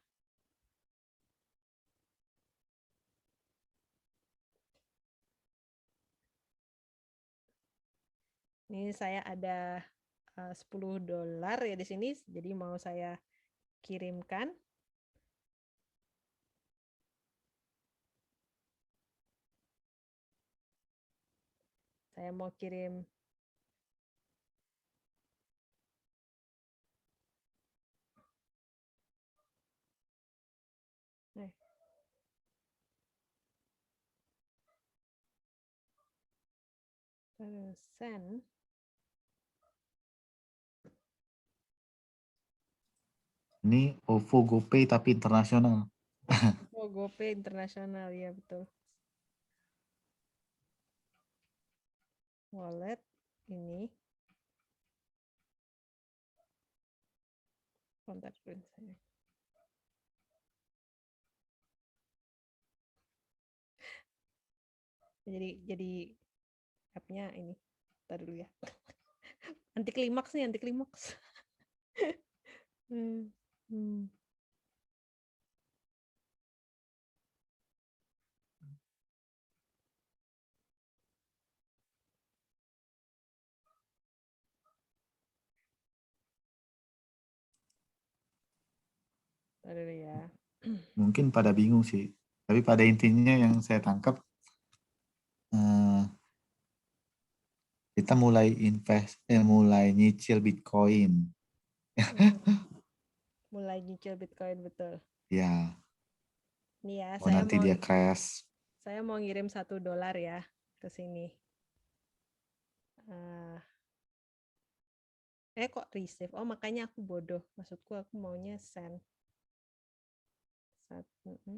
Ini saya ada $10 ya di sini, jadi mau saya kirimkan. Saya mau kirim send. Ini OVO GoPay tapi internasional. GoPay internasional, ya betul. Wallet ini. Kontak print saya. Jadi app-nya ini. Bentar dulu ya. Anti klimaks. Ya. Mungkin pada bingung sih. Tapi pada intinya yang saya tangkap, kita mulai mulai nyicil Bitcoin. Mulai nyicil Bitcoin, betul. Ya. Nih ya, nanti dia crash. Saya mau ngirim $1 ya ke sini. Kok receive? Makanya aku bodoh. Maksudku aku maunya send. Tapi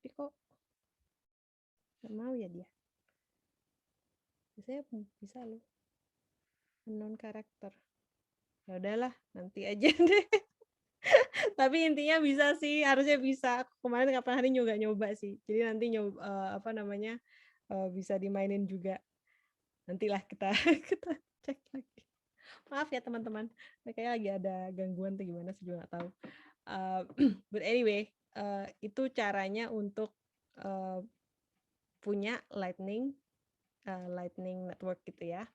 kok nggak mau ya dia? Biasanya bisa loh. Non karakter. Ya udahlah, nanti aja deh. Tapi intinya bisa sih, harusnya bisa. Kemarin kapan hari nyoba sih. Jadi nanti bisa dimainin juga. Nantilah kita cek lagi. Maaf ya teman-teman, kayaknya lagi ada gangguan tuh gimana sih juga nggak tahu. But anyway, itu caranya untuk punya Lightning Network gitu ya.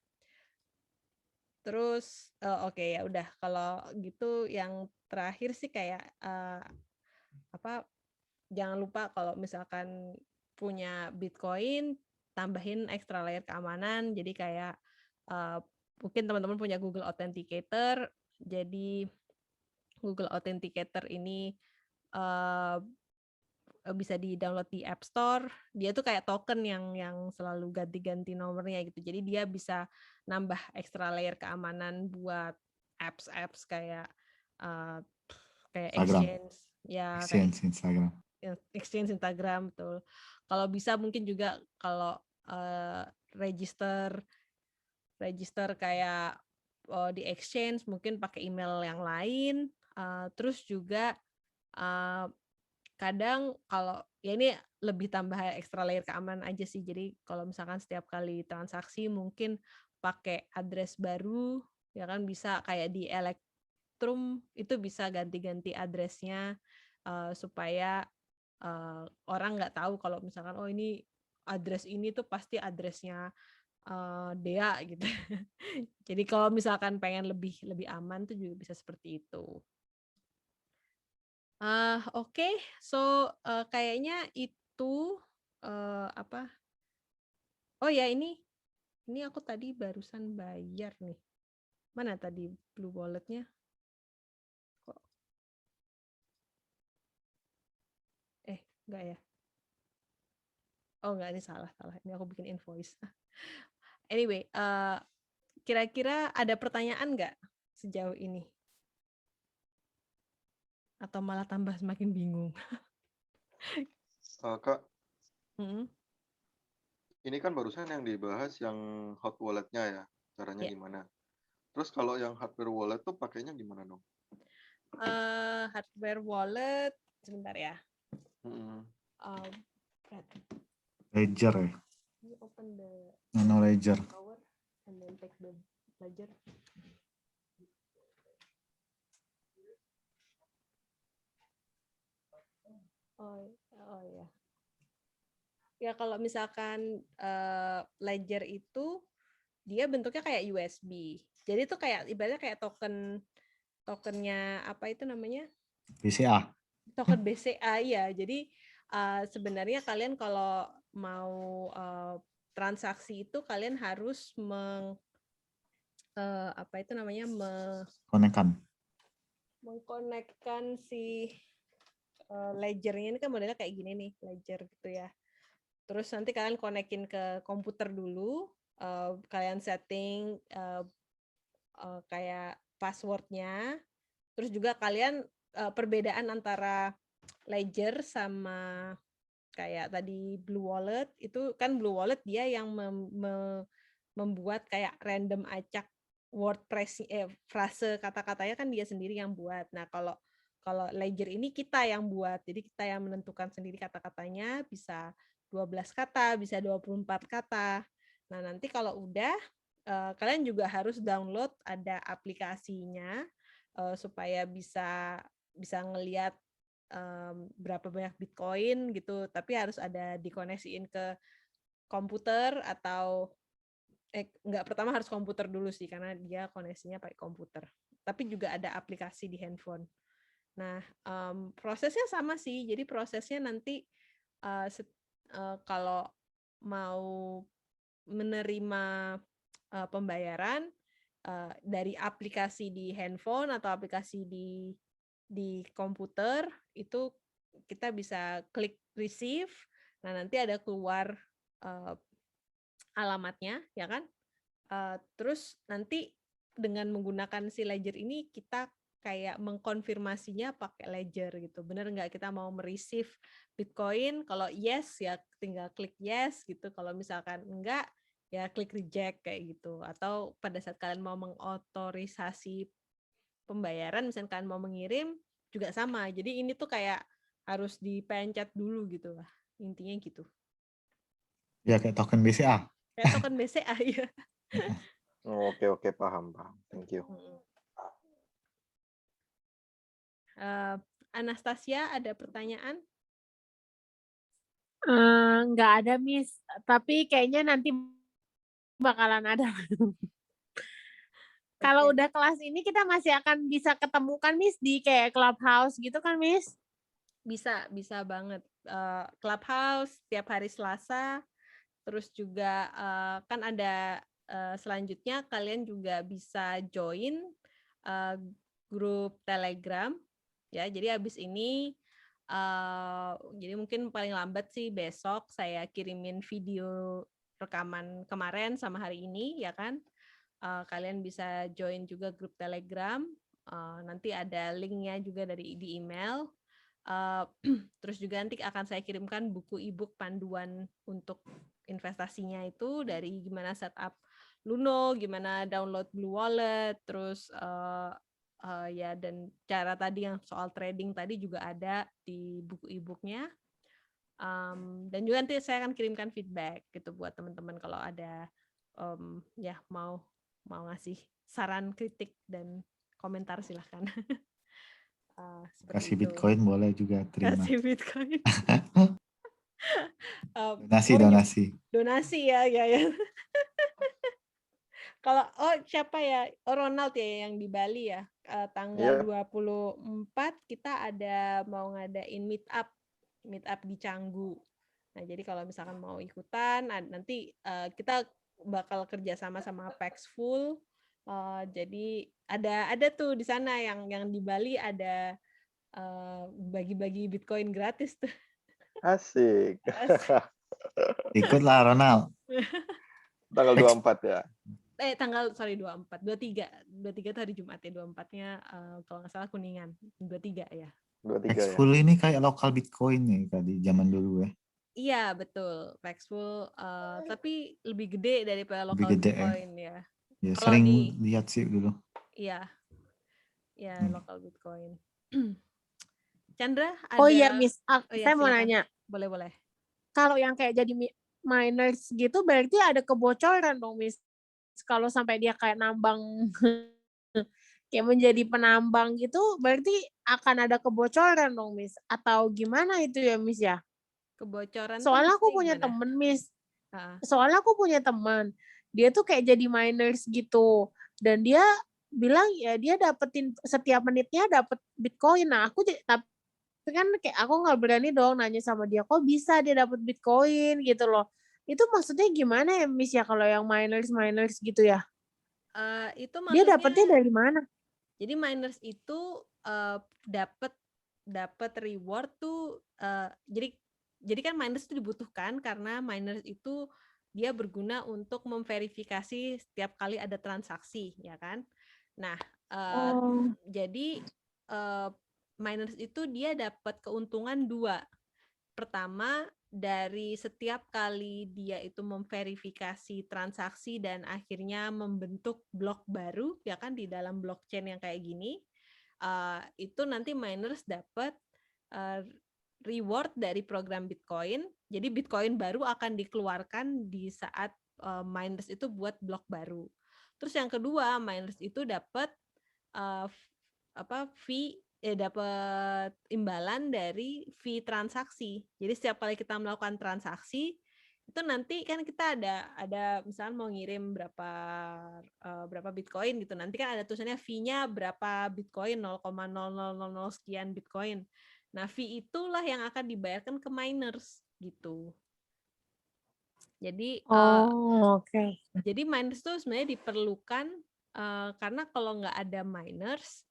Terus oke, ya udah kalau gitu yang terakhir sih kayak apa, jangan lupa kalau misalkan punya Bitcoin, tambahin extra layer keamanan. Jadi kayak mungkin teman-teman punya Google Authenticator. Jadi Google Authenticator ini bisa di-download di App Store. Dia tuh kayak token yang selalu ganti-ganti nomornya gitu. Jadi dia bisa nambah extra layer keamanan buat apps-apps kayak Instagram. Exchange, ya kayak Exchange Instagram. Exchange Instagram tuh. Kalau bisa mungkin juga kalau register kayak di Exchange mungkin pakai email yang lain. Terus juga kadang kalau ya ini lebih tambah extra layer keamanan aja sih. Jadi kalau misalkan setiap kali transaksi mungkin pakai address baru, ya kan bisa kayak di Electrum itu bisa ganti-ganti addressnya supaya orang nggak tahu kalau misalkan oh ini address ini tuh pasti addressnya Dea gitu. Jadi kalau misalkan pengen lebih aman tuh juga bisa seperti itu. Oke, so kayaknya itu apa? Oh ya ini aku tadi barusan bayar nih. Mana tadi Blue Wallet-nya? Kok? Enggak ya? Oh enggak, ini salah. Ini aku bikin invoice. Anyway, kira-kira ada pertanyaan nggak sejauh ini? Atau malah tambah semakin bingung? Kak, Hmm? ini kan barusan yang dibahas yang hot wallet-nya ya, caranya Ya. gimana. Terus kalau yang hardware wallet tuh pakainya gimana dong? Hardware wallet, sebentar ya. Ledger ya. You open the Nano Ledger. power and then take the ledger. Oh ya. Ya kalau misalkan ledger itu dia bentuknya kayak USB. Jadi itu kayak ibaratnya kayak tokennya apa itu namanya? BCA. Token BCA ya. Jadi sebenarnya kalian kalau mau transaksi itu kalian harus apa itu namanya mengkonekkan si ledgernya. Ini kan modelnya kayak gini nih, ledger gitu ya. Terus nanti kalian konekin ke komputer dulu, kalian setting kayak passwordnya. Terus juga kalian perbedaan antara ledger sama kayak tadi Blue Wallet, itu kan Blue Wallet dia yang membuat kayak random acak word frase kata-katanya kan dia sendiri yang buat. Nah, kalau ledger ini kita yang buat. Jadi kita yang menentukan sendiri kata-katanya, bisa 12 kata, bisa 24 kata. Nah, nanti kalau udah kalian juga harus download ada aplikasinya supaya bisa ngelihat berapa banyak Bitcoin gitu, tapi harus ada dikoneksiin ke komputer atau enggak, pertama harus komputer dulu sih karena dia koneksinya pakai komputer. Tapi juga ada aplikasi di handphone. Nah, prosesnya sama sih. Jadi prosesnya nanti kalau mau menerima pembayaran dari aplikasi di handphone atau aplikasi di komputer itu kita bisa klik receive. Nah, nanti ada keluar alamatnya, ya kan? Terus nanti dengan menggunakan si ledger ini kita kayak mengkonfirmasinya pakai ledger gitu. Bener nggak kita mau mereceive Bitcoin? Kalau yes ya tinggal klik yes gitu. Kalau misalkan enggak ya klik reject kayak gitu. Atau pada saat kalian mau mengotorisasi pembayaran, misalkan kalian mau mengirim juga sama. Jadi ini tuh kayak harus dipencet dulu gitu lah. Intinya gitu. Ya kayak token BCA. Kayak token BCA ya. Oke, paham. Thank you. Anastasia, ada pertanyaan? Nggak ada, Miss. Tapi kayaknya nanti bakalan ada. Kalau udah kelas ini kita masih akan bisa ketemu kan Miss di kayak Clubhouse gitu kan Miss? Bisa banget. Clubhouse tiap hari Selasa. Terus juga kan ada selanjutnya kalian juga bisa join grup Telegram ya. Jadi habis ini jadi mungkin paling lambat sih besok saya kirimin video rekaman kemarin sama hari ini ya kan. Kalian bisa join juga grup Telegram. Nanti ada linknya juga di email. Terus juga nanti akan saya kirimkan buku e-book panduan untuk investasinya itu dari gimana setup Luno, gimana download Blue Wallet, terus ya dan cara tadi yang soal trading tadi juga ada di buku e-booknya. Dan juga nanti saya akan kirimkan feedback gitu buat teman-teman kalau ada ya mau ngasih saran, kritik dan komentar silahkan. Kasih Bitcoin boleh juga terima. Kasih Bitcoin. Donasi ya. Kalau siapa ya? Ronald ya yang di Bali ya. Tanggal 24 kita ada mau ngadain meet up di Canggu. Nah, jadi kalau misalkan mau ikutan nanti kita bakal kerja sama Paxful. Jadi ada tuh di sana yang di Bali ada bagi-bagi Bitcoin gratis tuh. Asik. Ikutlah Ronald. Tanggal 24 ya. Tanggal 23 itu hari Jumat ya. 24-nya kalau nggak salah Kuningan. 23 ya. 23 Paxful ini kayak lokal Bitcoin nih tadi zaman dulu ya. Iya betul, Paxful tapi lebih gede daripada lokal gede, Bitcoin ya. Ya Kalau sering lihat sih dulu. Iya, lokal Bitcoin. Chandra ada. Oh iya Miss, saya mau nanya. Boleh. Kalau yang kayak jadi miners gitu berarti ada kebocoran dong Miss. Kalau sampai dia kayak nambang kayak menjadi penambang gitu berarti akan ada kebocoran dong Miss atau gimana itu ya Miss ya? Kebocoran. Soalnya aku punya temen Miss. Soalnya aku punya teman. Dia tuh kayak jadi miners gitu dan dia bilang ya dia dapetin setiap menitnya dapet Bitcoin. Nah, tapi kan kayak aku nggak berani dong nanya sama dia kok bisa dia dapet Bitcoin gitu loh. Itu maksudnya gimana ya Miss ya kalau yang miners gitu ya? Itu maksudnya dia dapetnya dari mana? Jadi miners itu dapat reward tuh jadi kan miners itu dibutuhkan karena miners itu dia berguna untuk memverifikasi setiap kali ada transaksi ya kan. Nah, jadi miners itu dia dapat keuntungan 2. Pertama, dari setiap kali dia itu memverifikasi transaksi dan akhirnya membentuk blok baru ya kan di dalam blockchain yang kayak gini, itu nanti miners dapat reward dari program Bitcoin. Jadi Bitcoin baru akan dikeluarkan di saat miners itu buat blok baru. Terus yang kedua, miners itu dapat fee dapat imbalan dari fee transaksi. Jadi setiap kali kita melakukan transaksi itu nanti kan kita ada misalnya mau ngirim berapa Bitcoin gitu. Nanti kan ada tulisannya fee-nya berapa Bitcoin 0,0000 sekian Bitcoin. Nah, fee itulah yang akan dibayarkan ke miners gitu. Jadi Jadi miners itu sebenarnya diperlukan karena kalau nggak ada miners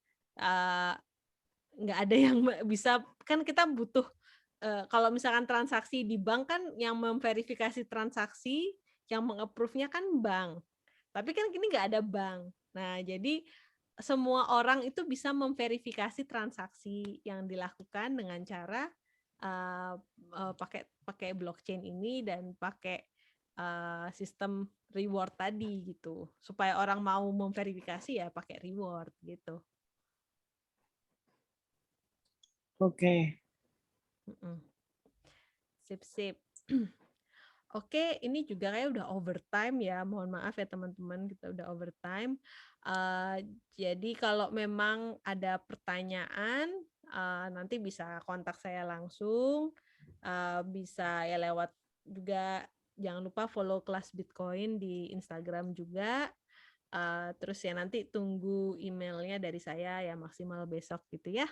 nggak ada yang bisa, kan kita butuh kalau misalkan transaksi di bank kan yang memverifikasi transaksi, yang meng-approve-nya kan bank. Tapi kan kini nggak ada bank. Nah, jadi semua orang itu bisa memverifikasi transaksi yang dilakukan dengan cara pakai blockchain ini dan pakai sistem reward tadi gitu. Supaya orang mau memverifikasi ya pakai reward gitu. Oke. Sip. Oke, ini juga kayak udah overtime ya. Mohon maaf ya teman-teman, kita udah overtime. Jadi kalau memang ada pertanyaan, nanti bisa kontak saya langsung. Bisa ya lewat juga, jangan lupa follow kelas Bitcoin di Instagram juga. Terus ya nanti tunggu emailnya dari saya ya maksimal besok gitu ya.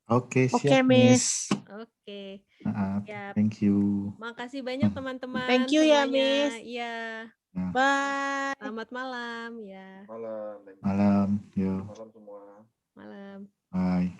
Oke, Oke, siap, Miss. Oke. Siap. Thank you. Makasih banyak teman-teman Thank you ya, semuanya. Miss. Iya. Bye. Selamat malam ya. Malam. Malam, yo. Malam semua. Malam. Bye.